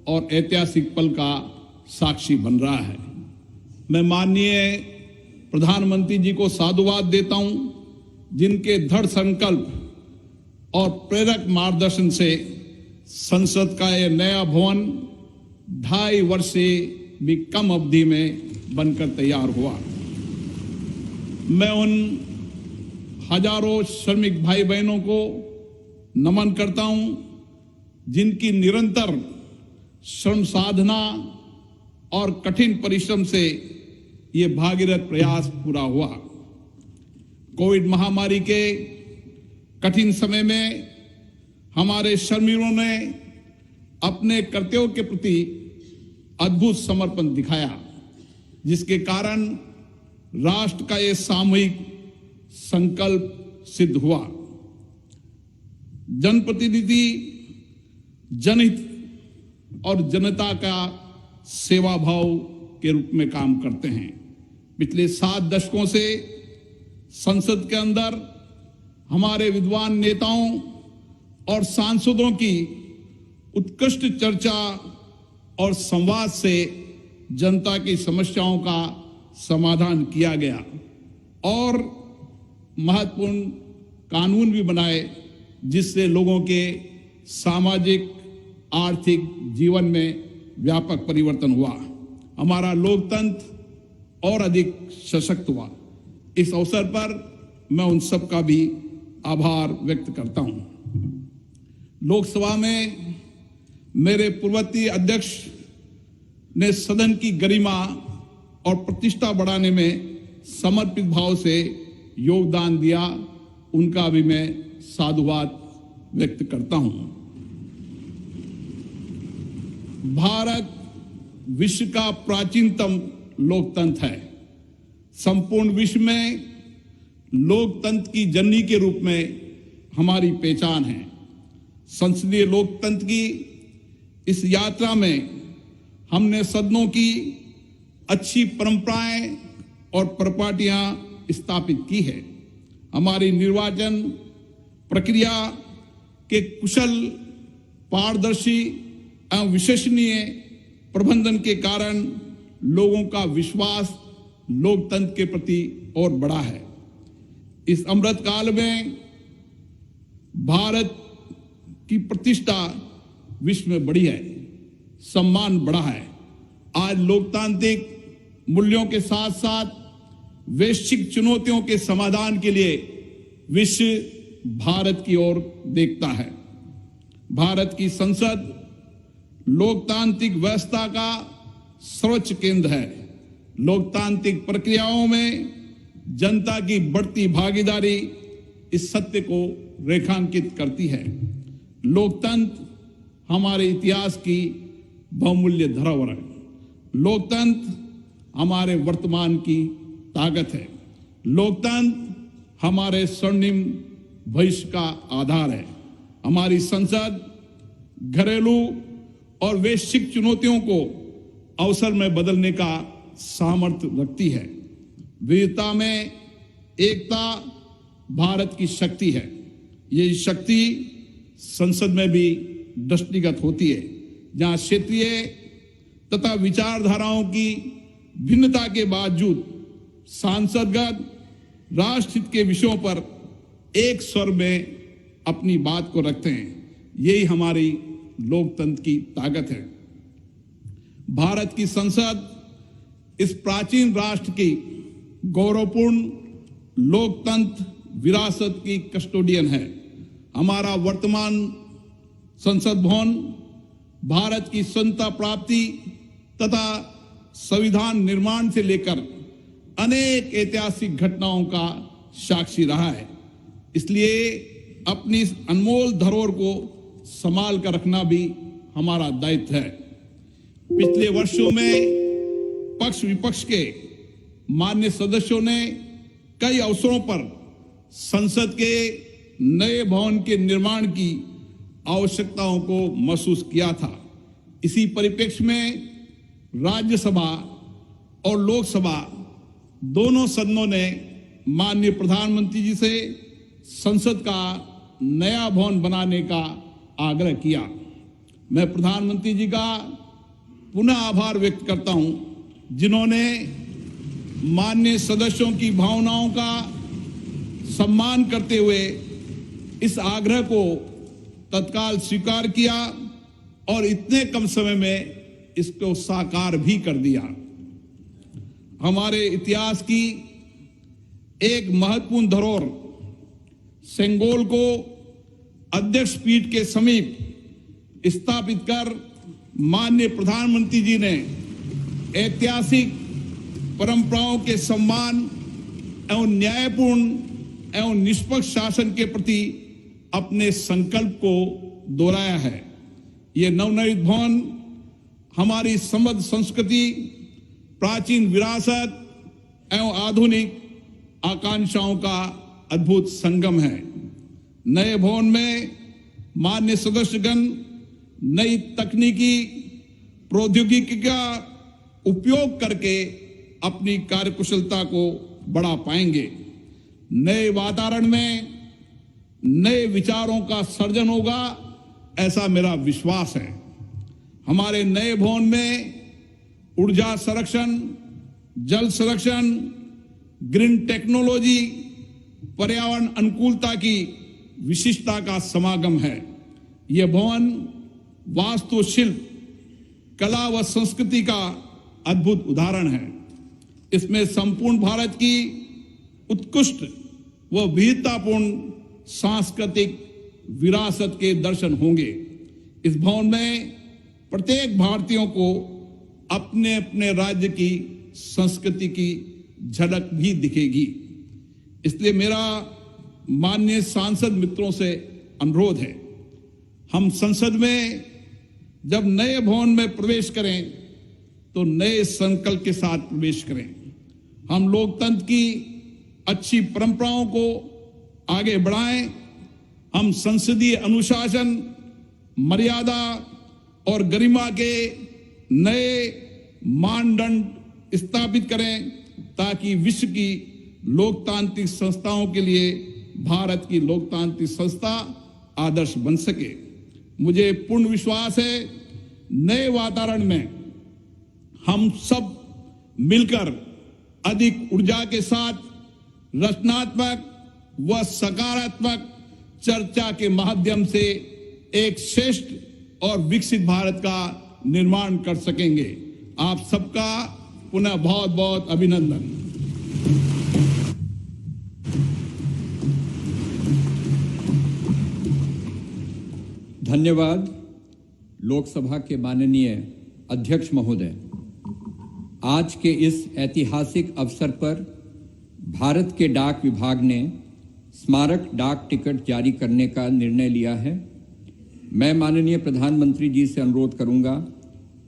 और ऐतिहासिक पल का साक्षी बन रहा है। मैं माननीय प्रधानमंत्री जी को साधुवाद देता हूं, जिनके दृढ़ संकल्प और प्रेरक मार्गदर्शन से संसद का यह नया भवन 2.5 वर्ष से भी कम अवधि में बनकर तैयार हुआ। मैं उन हजारों श्रमिक भाई बहनों को नमन करता हूं, जिनकी निरंतर श्रम साधना और कठिन परिश्रम से ये भागीरथ प्रयास पूरा हुआ। कोविड महामारी के कठिन समय में हमारे श्रमिकों ने अपने कर्तव्यों के प्रति अद्भुत समर्पण दिखाया, जिसके कारण राष्ट्र का ये सामूहिक संकल्प सिद्ध हुआ। जनप्रतिनिधि जनहित और जनता का सेवा भाव के रूप में काम करते हैं। पिछले 7 दशकों से संसद के अंदर हमारे विद्वान नेताओं और सांसदों की उत्कृष्ट चर्चा और संवाद से जनता की समस्याओं का समाधान किया गया और महत्वपूर्ण कानून भी बनाए, जिससे लोगों के सामाजिक आर्थिक जीवन में व्यापक परिवर्तन हुआ। हमारा लोकतंत्र और अधिक सशक्त हुआ। इस अवसर पर मैं उन सब का भी आभार व्यक्त करता हूं। लोकसभा में मेरे पूर्ववर्ती अध्यक्ष ने सदन की गरिमा और प्रतिष्ठा बढ़ाने में समर्पित भाव से योगदान दिया, उनका भी मैं साधुवाद व्यक्त करता हूं। भारत विश्व का प्राचीनतम लोकतंत्र है। संपूर्ण विश्व में लोकतंत्र की जननी के रूप में हमारी पहचान है। संसदीय लोकतंत्र की इस यात्रा में हमने सदनों की अच्छी परंपराएं और परिपाटियां स्थापित की है। हमारी निर्वाचन प्रक्रिया के कुशल, पारदर्शी एवं विश्वसनीय प्रबंधन के कारण लोगों का विश्वास लोकतंत्र के प्रति और बढ़ा है। इस अमृत काल में भारत की प्रतिष्ठा विश्व में बढ़ी है, सम्मान बढ़ा है। आज लोकतांत्रिक मूल्यों के साथ साथ वैश्विक चुनौतियों के समाधान के लिए विश्व भारत की ओर देखता है। भारत की संसद लोकतांत्रिक व्यवस्था का सर्वोच्च केंद्र है। लोकतांत्रिक प्रक्रियाओं में जनता की बढ़ती भागीदारी इस सत्य को रेखांकित करती है। लोकतंत्र हमारे इतिहास की बहुमूल्य धरोहर है। लोकतंत्र हमारे वर्तमान की ताकत है। लोकतंत्र हमारे स्वर्णिम भविष्य का आधार है। हमारी संसद घरेलू और वैश्विक चुनौतियों को अवसर में बदलने का सामर्थ्य रखती है। विविधता में एकता भारत की शक्ति है। ये शक्ति संसद में भी दृष्टिगत होती है, जहां क्षेत्रीय तथा विचारधाराओं की भिन्नता के बावजूद सांसदगण राष्ट्रहित के विषयों पर एक स्वर में अपनी बात को रखते हैं। यही हमारी लोकतंत्र की ताकत है। भारत की संसद इस प्राचीन राष्ट्र की गौरवपूर्ण लोकतंत्र विरासत की कस्टोडियन है। हमारा वर्तमान संसद भवन भारत की स्वतंत्रता प्राप्ति तथा संविधान निर्माण से लेकर अनेक ऐतिहासिक घटनाओं का साक्षी रहा है। इसलिए अपनी इस अनमोल धरोहर को संभाल कर रखना भी हमारा दायित्व है। पिछले वर्षों में पक्ष विपक्ष के मान्य सदस्यों ने कई अवसरों पर संसद के नए भवन के निर्माण की आवश्यकताओं को महसूस किया था। इसी परिप्रेक्ष्य में राज्यसभा और लोकसभा दोनों सदनों ने माननीय प्रधानमंत्री जी से संसद का नया भवन बनाने का आग्रह किया। मैं प्रधानमंत्री जी का पुनः आभार व्यक्त करता हूं, जिन्होंने माननीय सदस्यों की भावनाओं का सम्मान करते हुए इस आग्रह को तत्काल स्वीकार किया और इतने कम समय में इसको साकार भी कर दिया। हमारे इतिहास की एक महत्वपूर्ण धरोहर सेंगोल को अध्यक्ष पीठ के समीप स्थापित कर माननीय प्रधानमंत्री जी ने ऐतिहासिक परंपराओं के सम्मान एवं न्यायपूर्ण एवं निष्पक्ष शासन के प्रति अपने संकल्प को दोहराया है। ये नवनिर्मित भवन हमारी समृद्ध संस्कृति, प्राचीन विरासत एवं आधुनिक आकांक्षाओं का अद्भुत संगम है। नए भवन में मान्य सदस्यगण नई तकनीकी प्रौद्योगिकी का उपयोग करके अपनी कार्यकुशलता को बढ़ा पाएंगे। नए वातावरण में नए विचारों का सर्जन होगा, ऐसा मेरा विश्वास है। हमारे नए भवन में ऊर्जा संरक्षण, जल संरक्षण, ग्रीन टेक्नोलॉजी, पर्यावरण अनुकूलता की विशिष्टता का समागम है। यह भवन वास्तुशिल्प, कला व संस्कृति का अद्भुत उदाहरण है। इसमें संपूर्ण भारत की उत्कृष्ट व विविधतापूर्ण सांस्कृतिक विरासत के दर्शन होंगे। इस भवन में प्रत्येक भारतीयों को अपने अपने राज्य की संस्कृति की झलक भी दिखेगी। इसलिए मेरा माननीय सांसद मित्रों से अनुरोध है, हम संसद में जब नए भवन में प्रवेश करें तो नए संकल्प के साथ प्रवेश करें। हम लोकतंत्र की अच्छी परंपराओं को आगे बढ़ाएं। हम संसदीय अनुशासन, मर्यादा और गरिमा के नए मानदंड स्थापित करें, ताकि विश्व की लोकतांत्रिक संस्थाओं के लिए भारत की लोकतांत्रिक संस्था आदर्श बन सके। मुझे पूर्ण विश्वास है, नए वातावरण में हम सब मिलकर अधिक ऊर्जा के साथ रचनात्मक व सकारात्मक चर्चा के माध्यम से एक श्रेष्ठ और विकसित भारत का निर्माण कर सकेंगे। आप सबका पुनः बहुत बहुत अभिनंदन। धन्यवाद। लोकसभा के माननीय अध्यक्ष महोदय, आज के इस ऐतिहासिक अवसर पर भारत के डाक विभाग ने स्मारक डाक टिकट जारी करने का निर्णय लिया है। मैं माननीय प्रधानमंत्री जी से अनुरोध करूंगा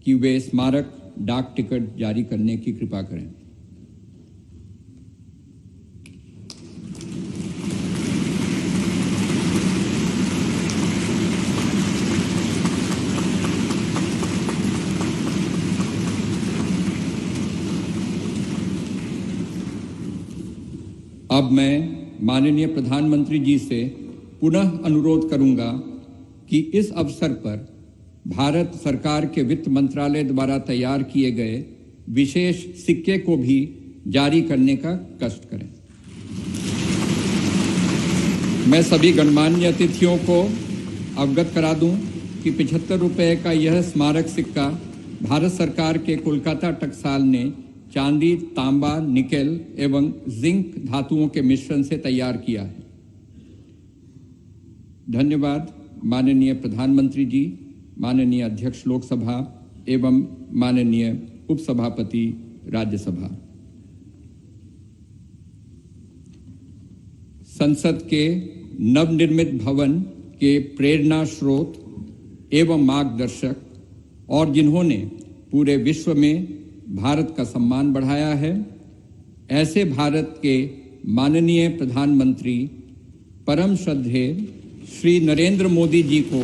कि वे स्मारक डाक टिकट जारी करने की कृपा करें। अब मैं माननीय प्रधानमंत्री जी से पुनः अनुरोध करूंगा कि इस अवसर पर भारत सरकार के वित्त मंत्रालय द्वारा तैयार किए गए विशेष सिक्के को भी जारी करने का कष्ट करें। मैं सभी गणमान्य अतिथियों को अवगत करा दूं कि 75 रुपए का यह स्मारक सिक्का भारत सरकार के कोलकाता टकसाल ने चांदी, तांबा, निकेल एवं जिंक धातुओं के मिश्रण से तैयार किया है। धन्यवाद माननीय प्रधानमंत्री जी, माननीय अध्यक्ष लोकसभा एवं माननीय उपसभापति राज्यसभा। संसद के नवनिर्मित भवन के प्रेरणा स्रोत एवं मार्गदर्शक और जिन्होंने पूरे विश्व में भारत का सम्मान बढ़ाया है, ऐसे भारत के माननीय प्रधानमंत्री परम श्रद्धेय श्री नरेंद्र मोदी जी को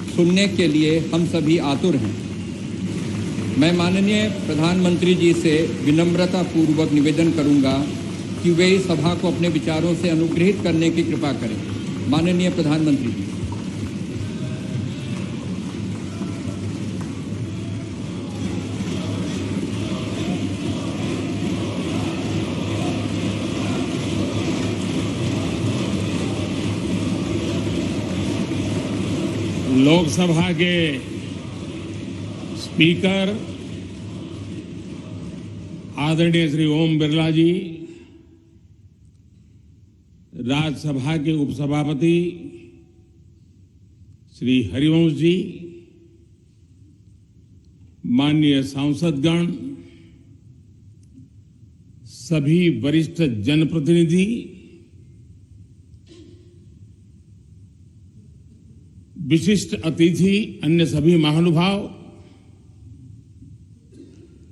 सुनने के लिए हम सभी आतुर हैं। मैं माननीय प्रधानमंत्री जी से विनम्रता पूर्वक निवेदन करूंगा कि वे इस सभा को अपने विचारों से अनुग्रहित करने की कृपा करें। माननीय प्रधानमंत्री जी। लोकसभा के स्पीकर आदरणीय श्री ओम बिरला जी, राज्यसभा के उपसभापति श्री हरिवंश जी, माननीय सांसदगण, सभी वरिष्ठ जनप्रतिनिधि, विशिष्ट अतिथि, अन्य सभी महानुभाव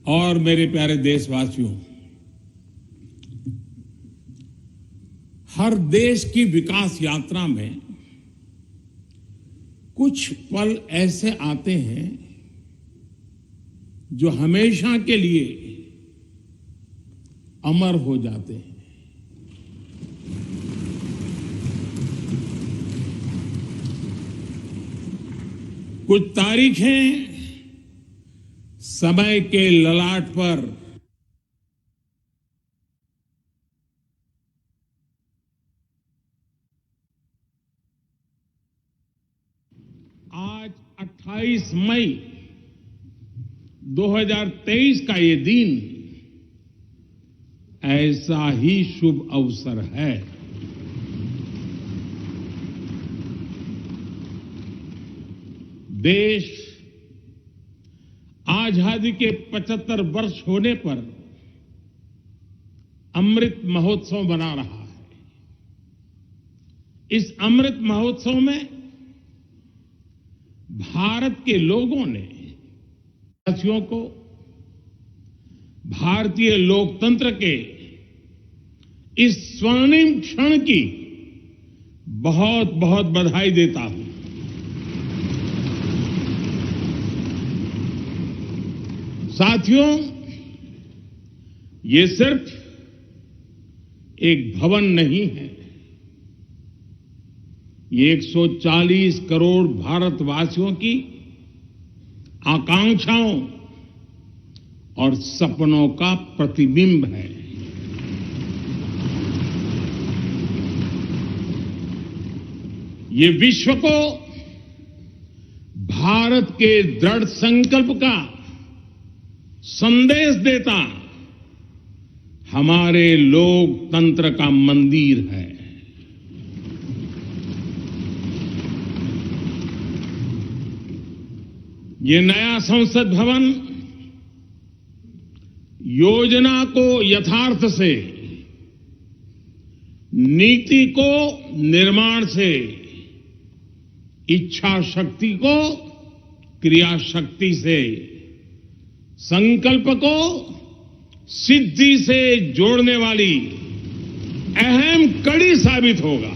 और मेरे प्यारे देशवासियों, हर देश की विकास यात्रा में कुछ पल ऐसे आते हैं जो हमेशा के लिए अमर हो जाते हैं। कुछ तारीखें समय के ललाट पर आज 28 मई 2023 का ये दिन ऐसा ही शुभ अवसर है। देश आजादी के 75 वर्ष होने पर अमृत महोत्सव मना रहा है। इस अमृत महोत्सव में भारत के लोगों ने देशवासियों को भारतीय लोकतंत्र के इस स्वर्णिम क्षण की बहुत बहुत बधाई देता हूं। साथियों, ये सिर्फ एक भवन नहीं है, ये 140 करोड़ भारतवासियों की आकांक्षाओं और सपनों का प्रतिबिंब है। ये विश्व को भारत के दृढ़ संकल्प का संदेश देता हमारे लोकतंत्र का मंदिर है। ये नया संसद भवन योजना को यथार्थ से, नीति को निर्माण से, इच्छा शक्ति को क्रिया शक्ति से, संकल्प को सिद्धि से जोड़ने वाली अहम कड़ी साबित होगा।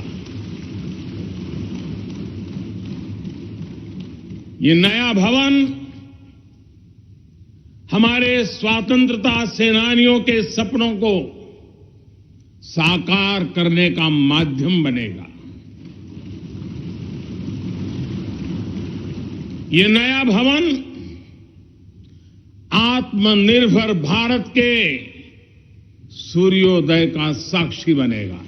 ये नया भवन हमारे स्वतंत्रता सेनानियों के सपनों को साकार करने का माध्यम बनेगा। ये नया भवन आत्मनिर्भर भारत के सूर्योदय का साक्षी बनेगा।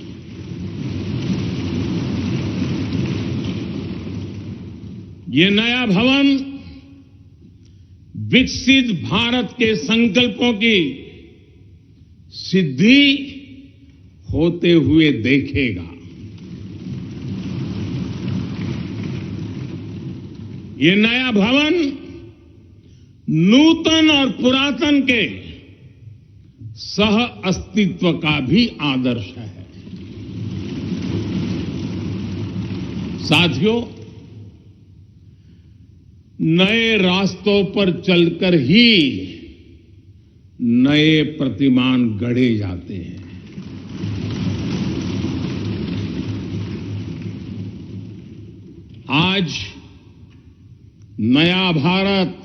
ये नया भवन विकसित भारत के संकल्पों की सिद्धि होते हुए देखेगा। ये नया भवन नूतन और पुरातन के सह अस्तित्व का भी आदर्श है। साथियों, नए रास्तों पर चलकर ही नए प्रतिमान गढ़े जाते हैं। आज नया भारत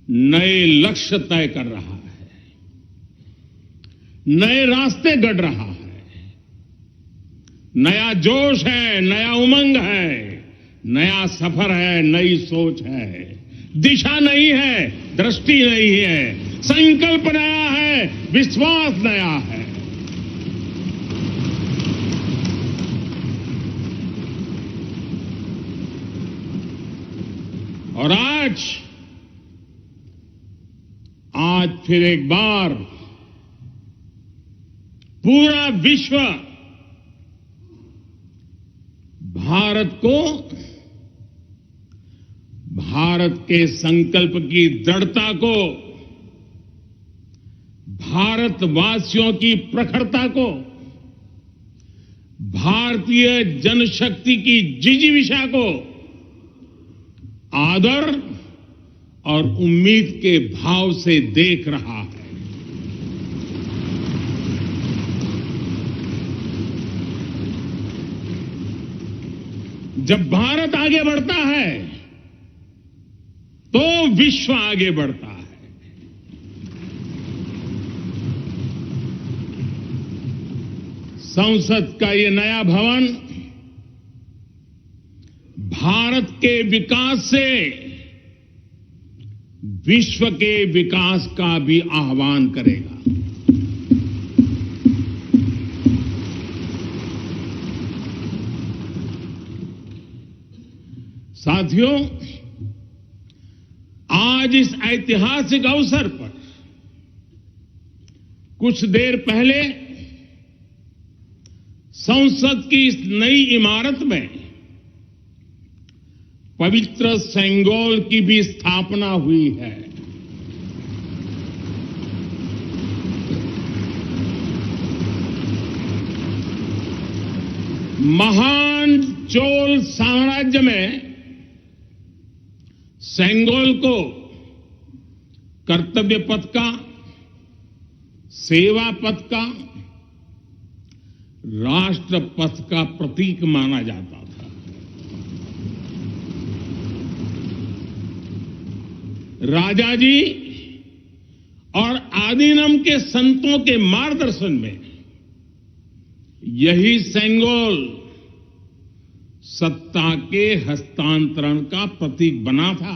नए लक्ष्य तय कर रहा है, नए रास्ते गढ़ रहा है। नया जोश है, नया उमंग है, नया सफर है, नई सोच है। दिशा नई है, दृष्टि नई है, संकल्प नया है, विश्वास नया है। और आज फिर एक बार पूरा विश्व भारत को, भारत के संकल्प की दृढ़ता को, भारतवासियों की प्रखरता को, भारतीय जनशक्ति की जिजीविषा को आदर और उम्मीद के भाव से देख रहा है। जब भारत आगे बढ़ता है तो विश्व आगे बढ़ता है। संसद का ये नया भवन भारत के विकास से विश्व के विकास का भी आह्वान करेगा। साथियों, आज इस ऐतिहासिक अवसर पर कुछ देर पहले संसद की इस नई इमारत में पवित्र सेंगोल की भी स्थापना हुई है। महान चोल साम्राज्य में सेंगोल को कर्तव्य पथ का, सेवा पथ का, राष्ट्र पथ का प्रतीक माना जाता था। राजा जी और आदीनम के संतों के मार्गदर्शन में यही सेंगोल सत्ता के हस्तांतरण का प्रतीक बना था।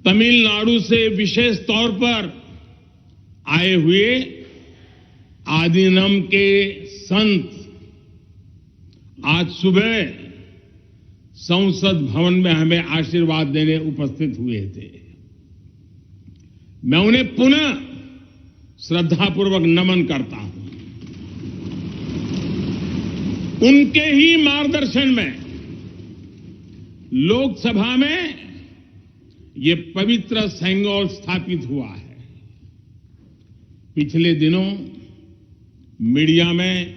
तमिलनाडु से विशेष तौर पर आए हुए आदीनम के संत आज सुबह संसद भवन में हमें आशीर्वाद देने उपस्थित हुए थे। मैं उन्हें पुनः श्रद्धापूर्वक नमन करता हूं। उनके ही मार्गदर्शन में लोकसभा में ये पवित्र सेंगोल स्थापित हुआ है। पिछले दिनों मीडिया में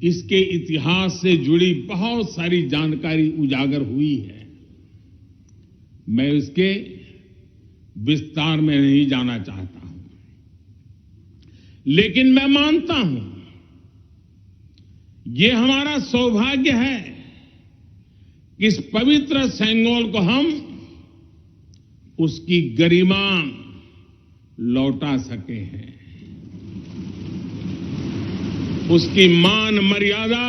इसके इतिहास से जुड़ी बहुत सारी जानकारी उजागर हुई है। मैं इसके विस्तार में नहीं जाना चाहता हूं, लेकिन मैं मानता हूं ये हमारा सौभाग्य है कि इस पवित्र सेंगोल को हम उसकी गरिमा लौटा सके हैं, उसकी मान मर्यादा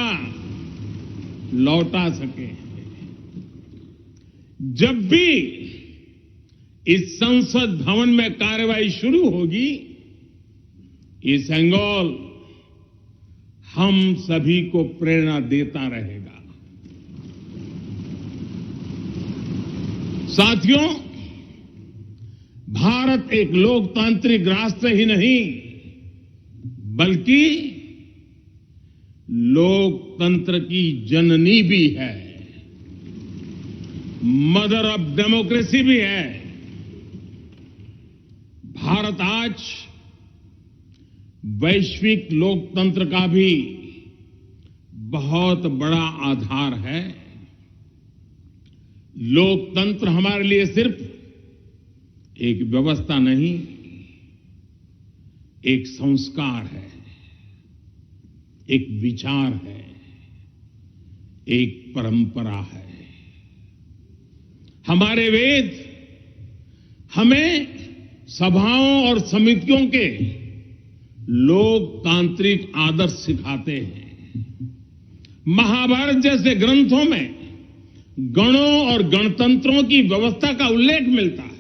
लौटा सके हैं। जब भी इस संसद भवन में कार्यवाही शुरू होगी, ये सेंगोल हम सभी को प्रेरणा देता रहेगा। साथियों, भारत एक लोकतांत्रिक राष्ट्र ही नहीं बल्कि लोकतंत्र की जननी भी है, मदर ऑफ डेमोक्रेसी भी है। भारत आज वैश्विक लोकतंत्र का भी बहुत बड़ा आधार है। लोकतंत्र हमारे लिए सिर्फ एक व्यवस्था नहीं, एक संस्कार है, एक विचार है, एक परंपरा है। हमारे वेद हमें सभाओं और समितियों के लोकतांत्रिक आदर्श सिखाते हैं। महाभारत जैसे ग्रंथों में गणों और गणतंत्रों की व्यवस्था का उल्लेख मिलता है।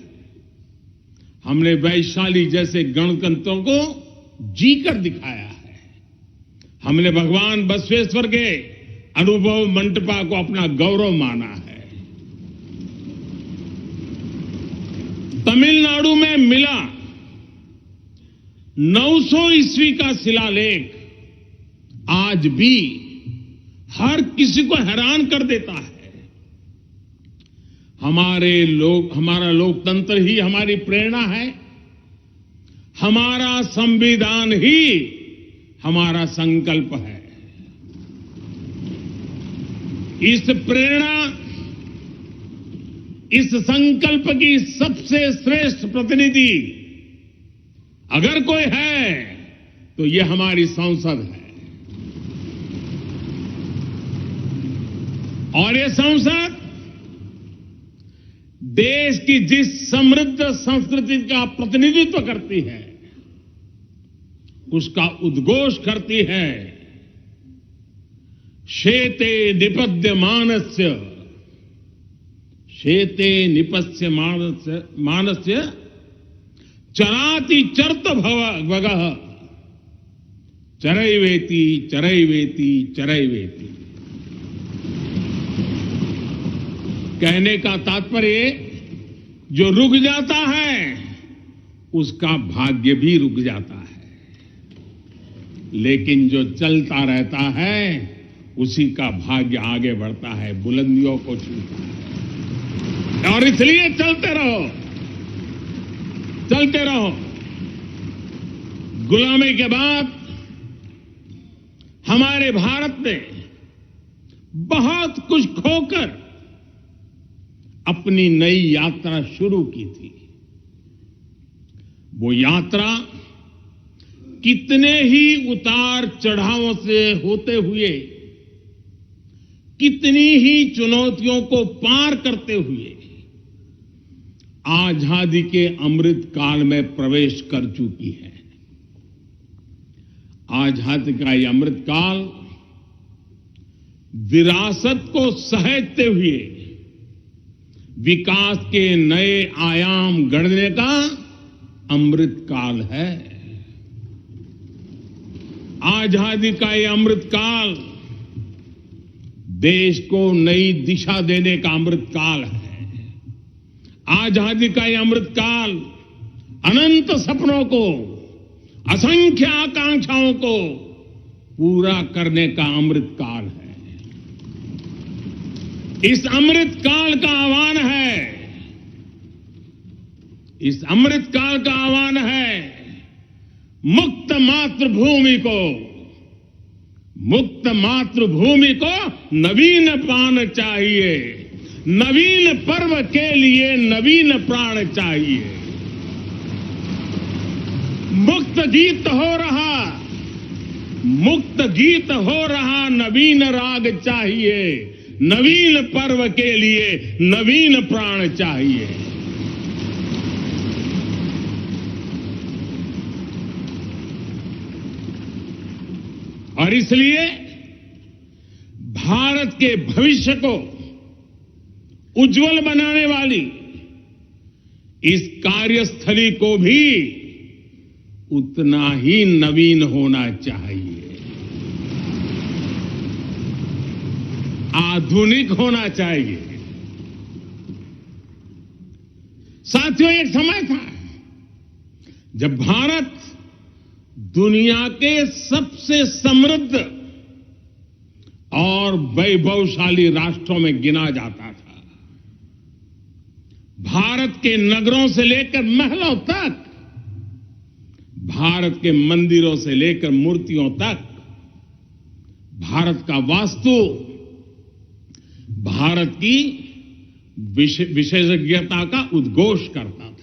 हमने वैशाली जैसे गणतंत्रों को जीकर दिखाया है। हमने भगवान बसवेश्वर के अनुभव मंटपा को अपना गौरव माना है। तमिलनाडु में मिला 900 ईस्वी का शिलालेख आज भी हर किसी को हैरान कर देता है। हमारा लोकतंत्र ही हमारी प्रेरणा है। हमारा संविधान ही हमारा संकल्प है। इस प्रेरणा, इस संकल्प की सबसे श्रेष्ठ प्रतिनिधि अगर कोई है तो यह हमारी संसद है। और यह संसद देश की जिस समृद्ध संस्कृति का प्रतिनिधित्व करती है, उसका उद्घोष करती है। शेते निपद्यमानस्य, शेते निपस्य मानस्य चराति चर्त भगः, चरैवेति चरैवेति चरैवेति। कहने का तात्पर्य, जो रुक जाता है उसका भाग्य भी रुक जाता है, लेकिन जो चलता रहता है उसी का भाग्य आगे बढ़ता है, बुलंदियों को छूता है। और इसलिए चलते रहो, चलते रहो। गुलामी के बाद हमारे भारत ने बहुत कुछ खोकर अपनी नई यात्रा शुरू की थी। वो यात्रा कितने ही उतार चढ़ावों से होते हुए, कितनी ही चुनौतियों को पार करते हुए आजादी के अमृत काल में प्रवेश कर चुकी है। आजादी का ये अमृत काल विरासत को सहेजते हुए विकास के नए आयाम गढ़ने का अमृत काल है। आजादी का ये अमृत काल देश को नई दिशा देने का अमृत काल है। आजादी का यह अमृत काल अनंत सपनों को, असंख्य आकांक्षाओं को पूरा करने का अमृत काल है। इस अमृत काल का आह्वान है, इस अमृत काल का आह्वान है मुक्त मातृभूमि को, मुक्त मातृभूमि को नवीन प्राण चाहिए, नवीन पर्व के लिए नवीन प्राण चाहिए। मुक्त गीत हो रहा, मुक्त गीत हो रहा नवीन राग चाहिए, नवीन पर्व के लिए नवीन प्राण चाहिए। और इसलिए भारत के भविष्य को उज्जवल बनाने वाली इस कार्यस्थली को भी उतना ही नवीन होना चाहिए, आधुनिक होना चाहिए। साथियों, एक समय था जब भारत दुनिया के सबसे समृद्ध और वैभवशाली राष्ट्रों में गिना जाता था। भारत के नगरों से लेकर महलों तक, भारत के मंदिरों से लेकर मूर्तियों तक, भारत का वास्तु भारत की विशेषज्ञता का उद्घोष करता था।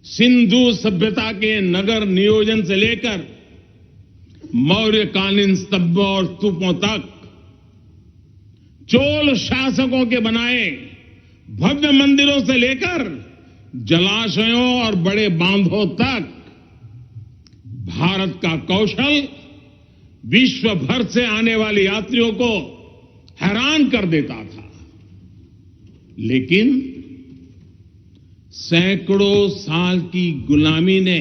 सिंधु सभ्यता के नगर नियोजन से लेकर मौर्यकालीन स्तंभों और स्तूपों तक, चोल शासकों के बनाए भव्य मंदिरों से लेकर जलाशयों और बड़े बांधों तक, भारत का कौशल विश्व भर से आने वाले यात्रियों को हैरान कर देता था। लेकिन सैकड़ों साल की गुलामी ने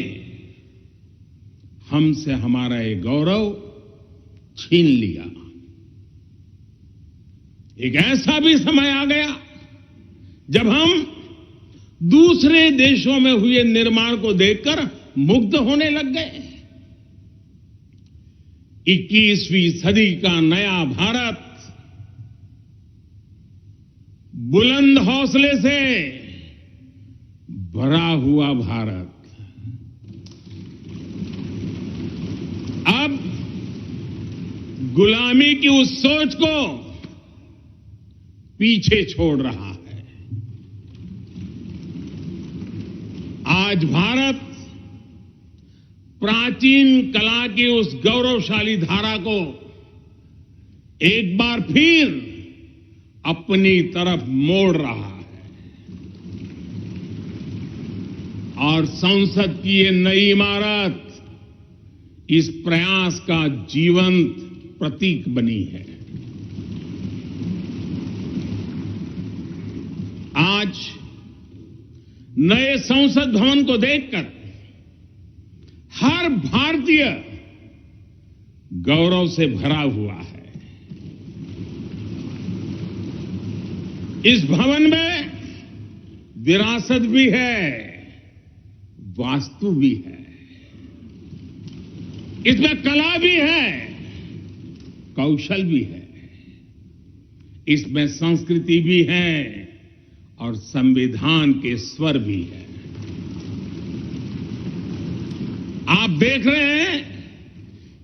हमसे हमारा ये गौरव छीन लिया। एक ऐसा भी समय आ गया जब हम दूसरे देशों में हुए निर्माण को देखकर मुग्ध होने लग गए। 21वीं सदी का नया भारत, बुलंद हौसले से भरा हुआ भारत, अब गुलामी की उस सोच को पीछे छोड़ रहा है। आज भारत प्राचीन कला की उस गौरवशाली धारा को एक बार फिर अपनी तरफ मोड़ रहा है और संसद की ये नई इमारत इस प्रयास का जीवंत प्रतीक बनी है। आज नए संसद भवन को देखकर हर भारतीय गौरव से भरा हुआ है। इस भवन में विरासत भी है, वास्तु भी है, इसमें कला भी है, कौशल भी है, इसमें संस्कृति भी है और संविधान के स्वर भी है। आप देख रहे हैं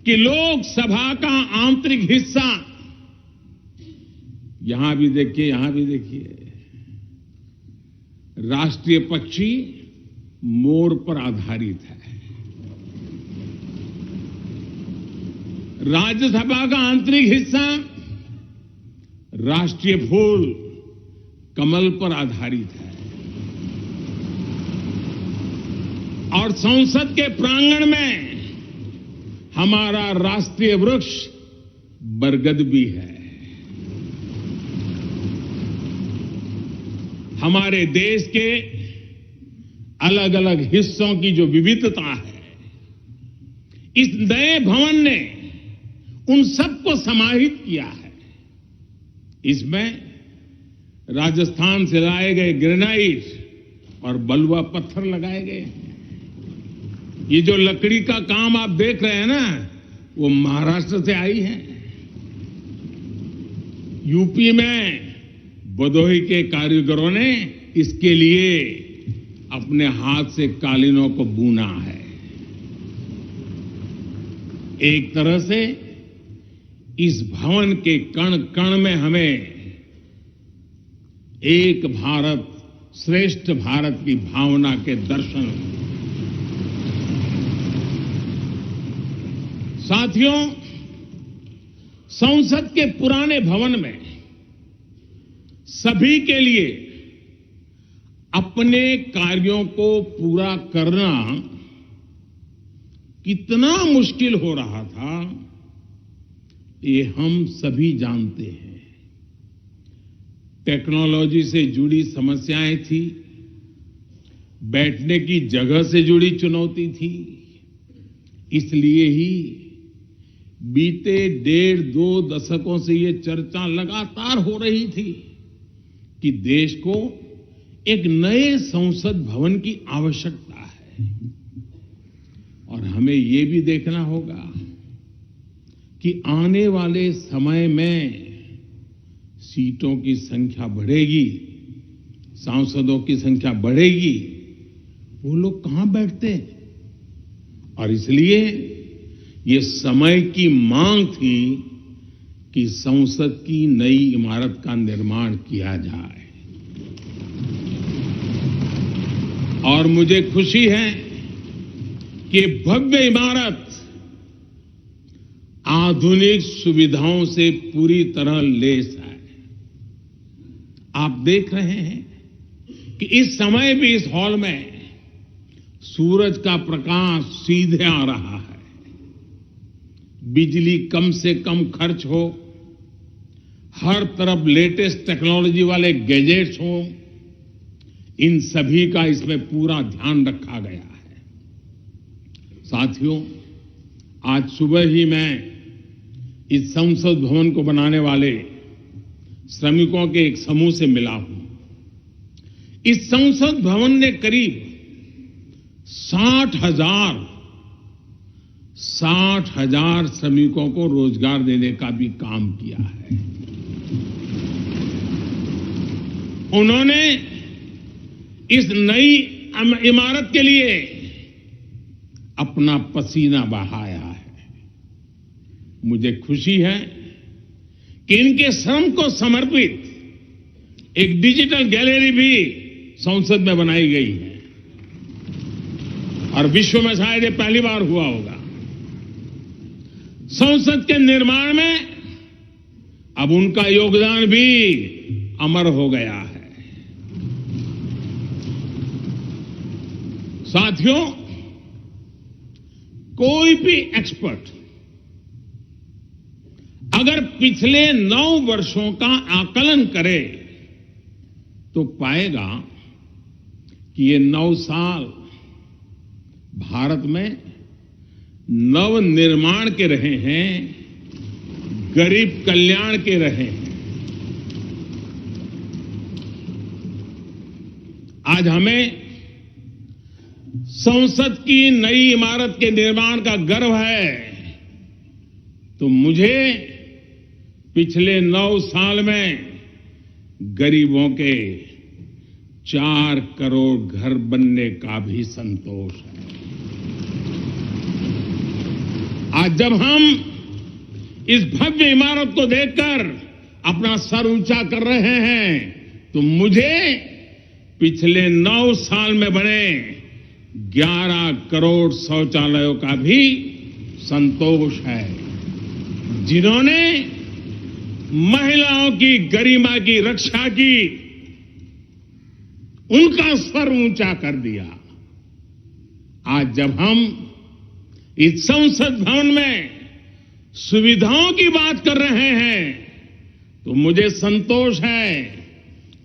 कि लोकसभा का आंतरिक हिस्सा, यहां भी देखिए, यहां भी देखिए, राष्ट्रीय पक्षी मोर पर आधारित है। राज्यसभा का आंतरिक हिस्सा राष्ट्रीय फूल कमल पर आधारित है और संसद के प्रांगण में हमारा राष्ट्रीय वृक्ष बरगद भी है। हमारे देश के अलग अलग हिस्सों की जो विविधता है, इस नए भवन ने उन सबको समाहित किया है। इसमें राजस्थान से लाए गए ग्रेनाइट और बलुआ पत्थर लगाए गए हैं। ये जो लकड़ी का काम आप देख रहे हैं ना, वो महाराष्ट्र से आई है। यूपी में भदोही के कारीगरों ने इसके लिए अपने हाथ से कालीनों को बुना है। एक तरह से इस भवन के कण कण में हमें एक भारत श्रेष्ठ भारत की भावना के दर्शन। साथियों, संसद के पुराने भवन में सभी के लिए अपने कार्यों को पूरा करना कितना मुश्किल हो रहा था, ये हम सभी जानते हैं। टेक्नोलॉजी से जुड़ी समस्याएं थी, बैठने की जगह से जुड़ी चुनौती थी। इसलिए ही बीते 1.5-2 दशकों से ये चर्चा लगातार हो रही थी कि देश को एक नए संसद भवन की आवश्यकता है। और हमें ये भी देखना होगा कि आने वाले समय में सीटों की संख्या बढ़ेगी, सांसदों की संख्या बढ़ेगी, वो लोग कहां बैठते हैं। और इसलिए ये समय की मांग थी कि संसद की नई इमारत का निर्माण किया जाए। और मुझे खुशी है कि भव्य इमारत आधुनिक सुविधाओं से पूरी तरह लैस है। आप देख रहे हैं कि इस समय भी इस हॉल में सूरज का प्रकाश सीधे आ रहा है। बिजली कम से कम खर्च हो, हर तरफ लेटेस्ट टेक्नोलॉजी वाले गैजेट्स हों, इन सभी का इसमें पूरा ध्यान रखा गया है। साथियों, आज सुबह ही मैं इस संसद भवन को बनाने वाले श्रमिकों के एक समूह से मिला हूं। इस संसद भवन ने करीब 60,000 श्रमिकों को रोजगार देने का भी काम किया है। उन्होंने इस नई इमारत के लिए अपना पसीना बहाया है। मुझे खुशी है कि इनके श्रम को समर्पित एक डिजिटल गैलरी भी संसद में बनाई गई है और विश्व में शायद ये पहली बार हुआ होगा। संसद के निर्माण में अब उनका योगदान भी अमर हो गया है। साथियों, कोई भी एक्सपर्ट अगर पिछले 9 वर्षों का आकलन करे तो पाएगा कि ये 9 साल भारत में नव निर्माण के रहे हैं, गरीब कल्याण के रहे हैं। आज हमें संसद की नई इमारत के निर्माण का गर्व है, तो मुझे पिछले 9 साल में गरीबों के 4 करोड़ घर बनने का भी संतोष है। आज जब हम इस भव्य इमारत को देखकर अपना सर ऊंचा कर रहे हैं, तो मुझे पिछले 9 साल में बने 11 करोड़ शौचालयों का भी संतोष है, जिन्होंने महिलाओं की गरिमा की रक्षा की, उनका सर ऊंचा कर दिया। आज जब हम इस संसद भवन में सुविधाओं की बात कर रहे हैं, तो मुझे संतोष है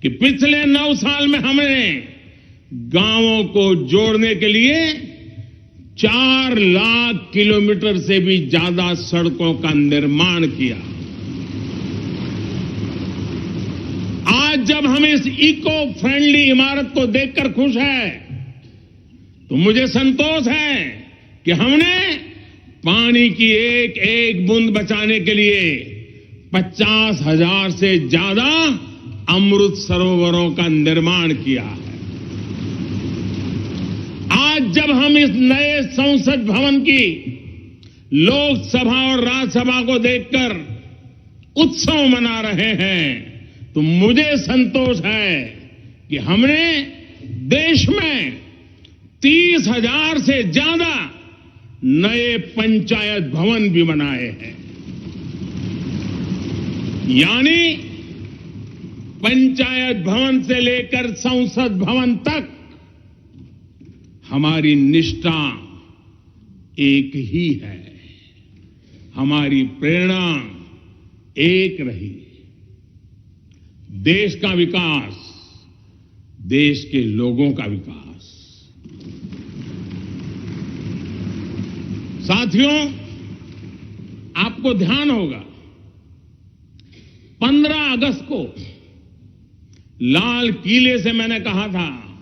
कि पिछले 9 साल में हमने गांवों को जोड़ने के लिए 4 लाख किलोमीटर से भी ज्यादा सड़कों का निर्माण किया। जब हम इस इको फ्रेंडली इमारत को देखकर खुश हैं, तो मुझे संतोष है कि हमने पानी की एक एक बूंद बचाने के लिए 50,000 से ज्यादा अमृत सरोवरों का निर्माण किया है। आज जब हम इस नए संसद भवन की लोकसभा और राज्यसभा को देखकर उत्सव मना रहे हैं, तो मुझे संतोष है कि हमने देश में 30,000 से ज्यादा नए पंचायत भवन भी बनाए हैं। यानी पंचायत भवन से लेकर संसद भवन तक हमारी निष्ठा एक ही है, हमारी प्रेरणा एक रही। देश का विकास, देश के लोगों का विकास। साथियों, आपको ध्यान होगा 15 अगस्त को लाल किले से मैंने कहा था,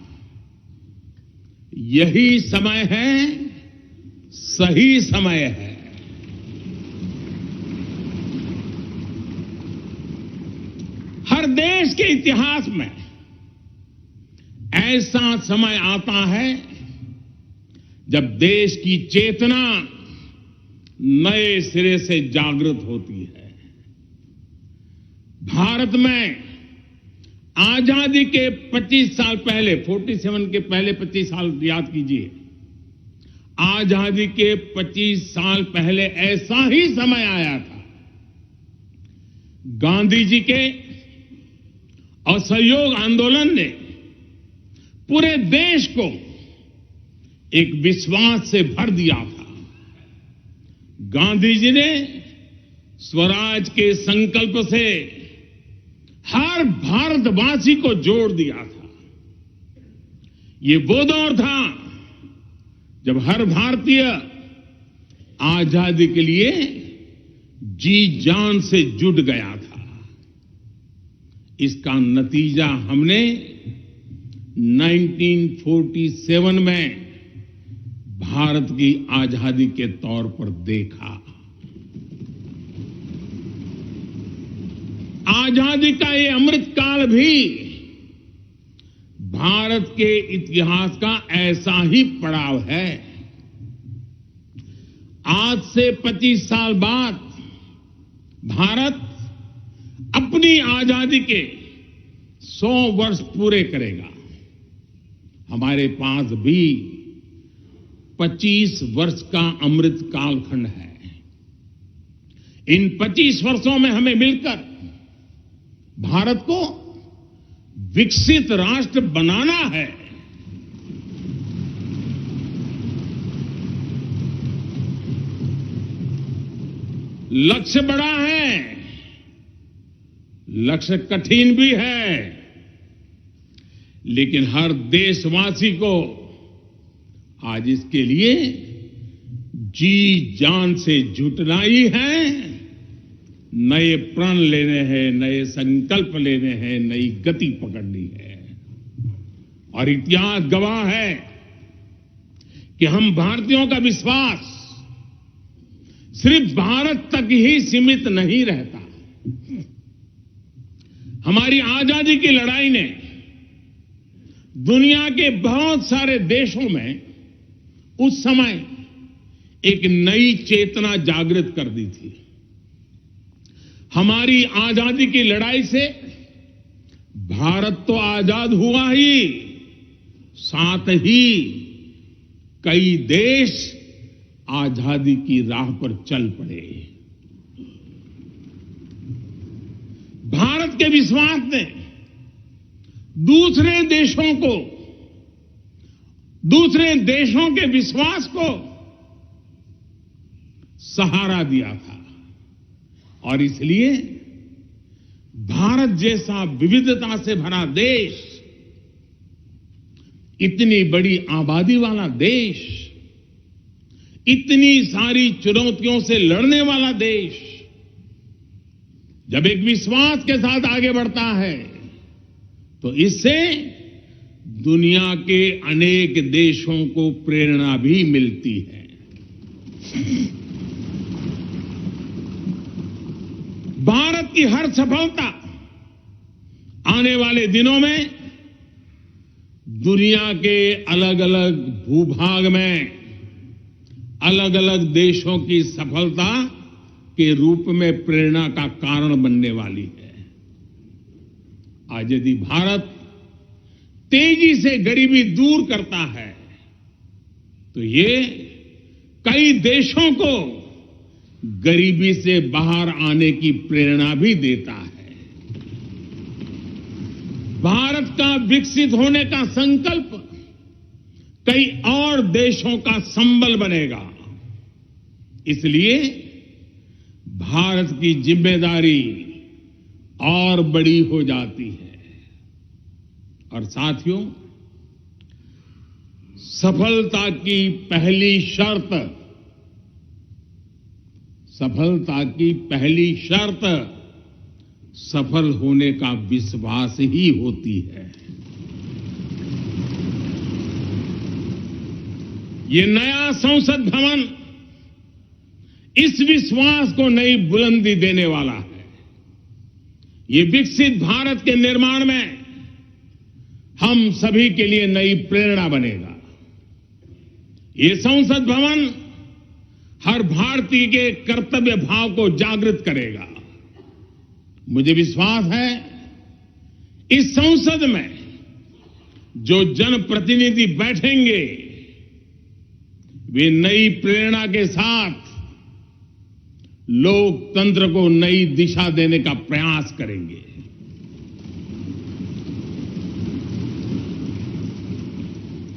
यही समय है, सही समय है। हर देश के इतिहास में ऐसा समय आता है जब देश की चेतना नए सिरे से जागृत होती है। भारत में आजादी के 25 साल पहले, 47 के पहले 25 साल याद कीजिए, आजादी के 25 साल पहले ऐसा ही समय आया था। गांधी जी के असहयोग आंदोलन ने पूरे देश को एक विश्वास से भर दिया था। गांधी जी ने स्वराज के संकल्प से हर भारतवासी को जोड़ दिया था। ये वो दौर था जब हर भारतीय आजादी के लिए जी जान से जुट गया था। इसका नतीजा हमने 1947 में भारत की आजादी के तौर पर देखा। आजादी का ये अमृत काल भी भारत के इतिहास का ऐसा ही पड़ाव है। आज से 25 साल बाद भारत अपनी आजादी के 100 वर्ष पूरे करेगा। हमारे पास भी 25 वर्ष का अमृत कालखंड है। इन 25 वर्षों में हमें मिलकर भारत को विकसित राष्ट्र बनाना है। लक्ष्य बड़ा है, लक्ष्य कठिन भी है, लेकिन हर देशवासी को आज इसके लिए जी जान से जुटना ही है। नए प्रण लेने हैं, नए संकल्प लेने हैं, नई गति पकड़नी है। और इतिहास गवाह है कि हम भारतीयों का विश्वास सिर्फ भारत तक ही सीमित नहीं रहता। हमारी आजादी की लड़ाई ने दुनिया के बहुत सारे देशों में उस समय एक नई चेतना जागृत कर दी थी। हमारी आजादी की लड़ाई से भारत तो आजाद हुआ ही, साथ ही कई देश आजादी की राह पर चल पड़े। भारत के विश्वास ने दूसरे देशों के विश्वास को सहारा दिया था। और इसलिए भारत जैसा विविधता से भरा देश, इतनी बड़ी आबादी वाला देश, इतनी सारी चुनौतियों से लड़ने वाला देश जब एक विश्वास के साथ आगे बढ़ता है तो इससे दुनिया के अनेक देशों को प्रेरणा भी मिलती है। भारत की हर सफलता आने वाले दिनों में दुनिया के अलग अलग भूभाग में अलग अलग देशों की सफलता के रूप में प्रेरणा का कारण बनने वाली है। आज यदि भारत तेजी से गरीबी दूर करता है तो ये कई देशों को गरीबी से बाहर आने की प्रेरणा भी देता है। भारत का विकसित होने का संकल्प कई और देशों का संबल बनेगा। इसलिए भारत की जिम्मेदारी और बड़ी हो जाती है। और साथियों, सफलता की पहली शर्त सफल होने का विश्वास ही होती है। ये नया संसद भवन इस विश्वास को नई बुलंदी देने वाला है। ये विकसित भारत के निर्माण में हम सभी के लिए नई प्रेरणा बनेगा। ये संसद भवन हर भारतीय के कर्तव्य भाव को जागृत करेगा। मुझे विश्वास है इस संसद में जो जनप्रतिनिधि बैठेंगे वे नई प्रेरणा के साथ लोकतंत्र को नई दिशा देने का प्रयास करेंगे।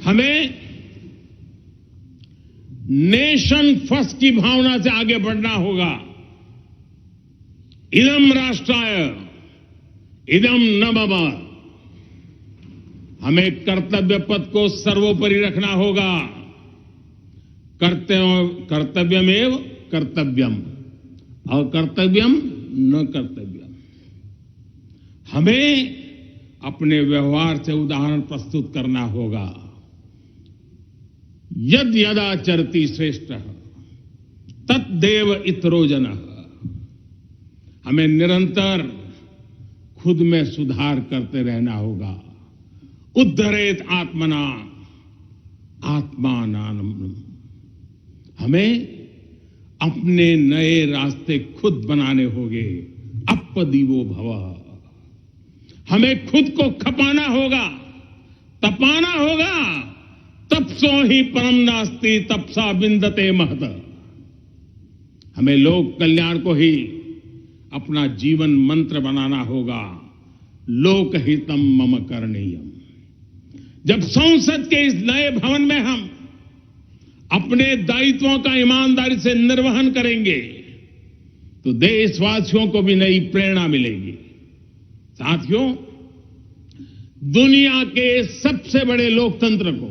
हमें नेशन फर्स्ट की भावना से आगे बढ़ना होगा। इदम राष्ट्राय इदम न मम। हमें कर्तव्य पथ को सर्वोपरि रखना होगा। कर्तव्यमेव कर्तव्यम और कर्तव्यम न कर्तव्यम। हमें अपने व्यवहार से उदाहरण प्रस्तुत करना होगा। यद यदाचरति श्रेष्ठ तत्देव इतरो जनः। हमें निरंतर खुद में सुधार करते रहना होगा। उद्धरेत आत्मना आत्मानानम। हमें अपने नए रास्ते खुद बनाने होंगे। अपदीवो भव। हमें खुद को खपाना होगा, तपाना होगा। तपसो ही परम नास्ति तपसा बिंदते महत। हमें लोक कल्याण को ही अपना जीवन मंत्र बनाना होगा। लोकहितम मम करणीयम। जब संसद के इस नए भवन में हम अपने दायित्वों का ईमानदारी से निर्वहन करेंगे तो देशवासियों को भी नई प्रेरणा मिलेगी। साथियों, दुनिया के सबसे बड़े लोकतंत्र को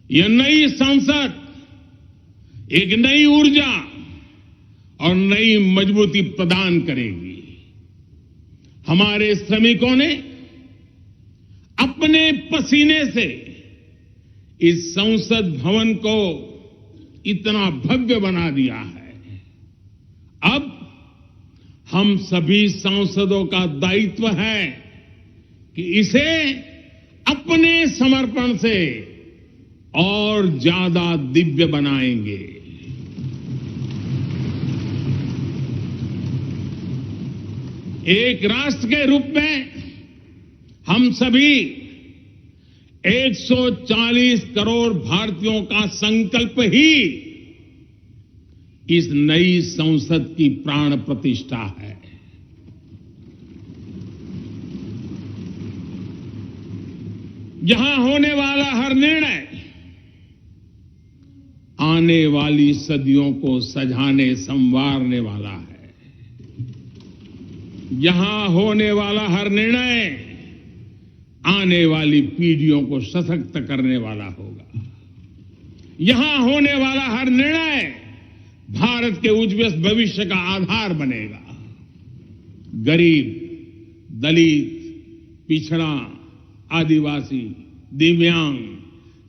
यह नई संसद एक नई ऊर्जा और नई मजबूती प्रदान करेगी। हमारे श्रमिकों ने अपने पसीने से इस संसद भवन को इतना भव्य बना दिया है। अब हम सभी सांसदों का दायित्व है कि इसे अपने समर्पण से और ज्यादा दिव्य बनाएंगे। एक राष्ट्र के रूप में हम सभी 140 करोड़ भारतीयों का संकल्प ही इस नई संसद की प्राण प्रतिष्ठा है। यहां होने वाला हर निर्णय आने वाली सदियों को सजाने संवारने वाला है। यहां होने वाला हर निर्णय आने वाली पीढ़ियों को सशक्त करने वाला होगा। यहां होने वाला हर निर्णय भारत के उज्ज्वल भविष्य का आधार बनेगा। गरीब, दलित, पिछड़ा, आदिवासी, दिव्यांग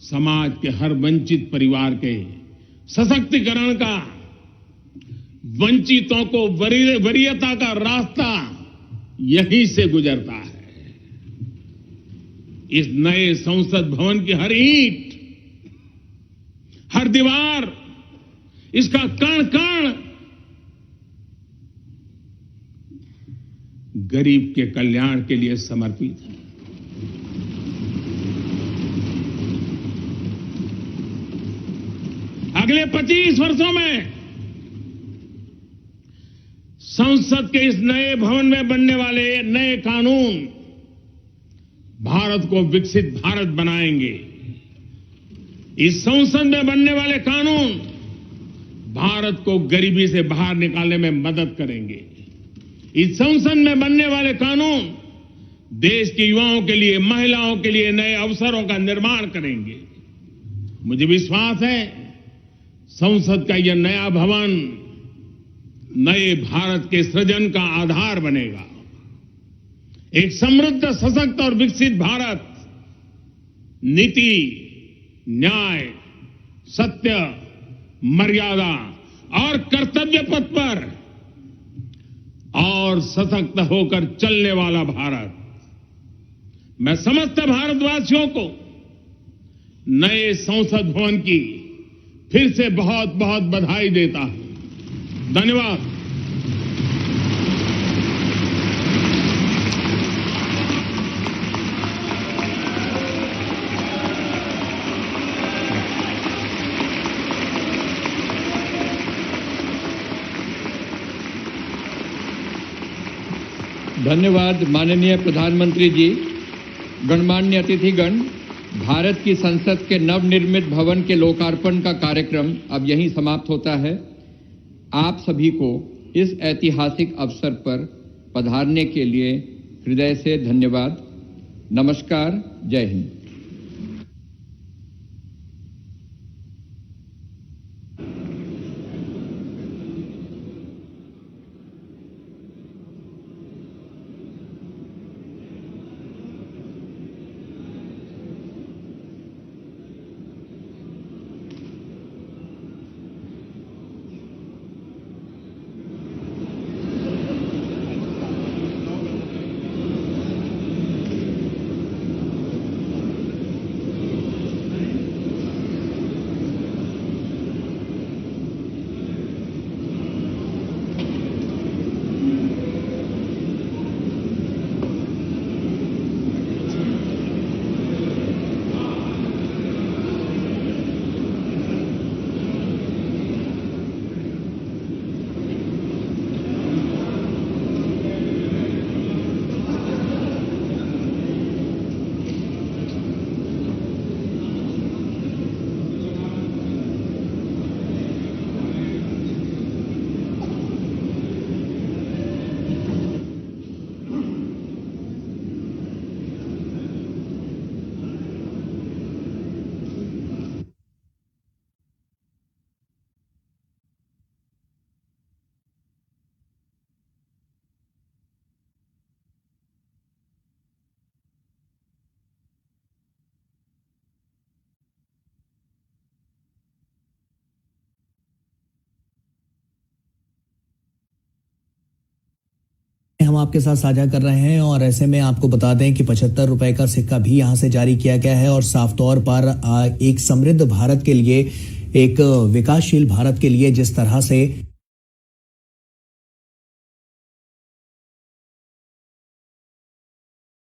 समाज के हर वंचित परिवार के सशक्तिकरण का, वंचितों को वरीयता का रास्ता यहीं से गुजरता है। इस नए संसद भवन की हर ईंट, हर दीवार, इसका कण कण गरीब के कल्याण के लिए समर्पित है। अगले 25 वर्षों में संसद के इस नए भवन में बनने वाले नए कानून भारत को विकसित भारत बनाएंगे। इस संसद में बनने वाले कानून भारत को गरीबी से बाहर निकालने में मदद करेंगे। इस संसद में बनने वाले कानून देश के युवाओं के लिए, महिलाओं के लिए नए अवसरों का निर्माण करेंगे। मुझे विश्वास है संसद का यह नया भवन नए भारत के सृजन का आधार बनेगा। एक समृद्ध, सशक्त और विकसित भारत नीति, न्याय, सत्य, मर्यादा और कर्तव्य पथ पर और सशक्त होकर चलने वाला भारत। मैं समस्त भारतवासियों को नए संसद भवन की फिर से बहुत बहुत बधाई देता हूं। धन्यवाद। धन्यवाद माननीय प्रधानमंत्री जी। गणमान्य अतिथिगण, भारत की संसद के नवनिर्मित भवन के लोकार्पण का कार्यक्रम अब यहीं समाप्त होता है। आप सभी को इस ऐतिहासिक अवसर पर पधारने के लिए हृदय से धन्यवाद। नमस्कार, जय हिंद। हम आपके साथ साझा कर रहे हैं और ऐसे में आपको बता दें कि 75 रुपए का सिक्का भी यहां से जारी किया गया है और साफ तौर पर एक समृद्ध भारत के लिए, एक विकासशील भारत के लिए जिस तरह से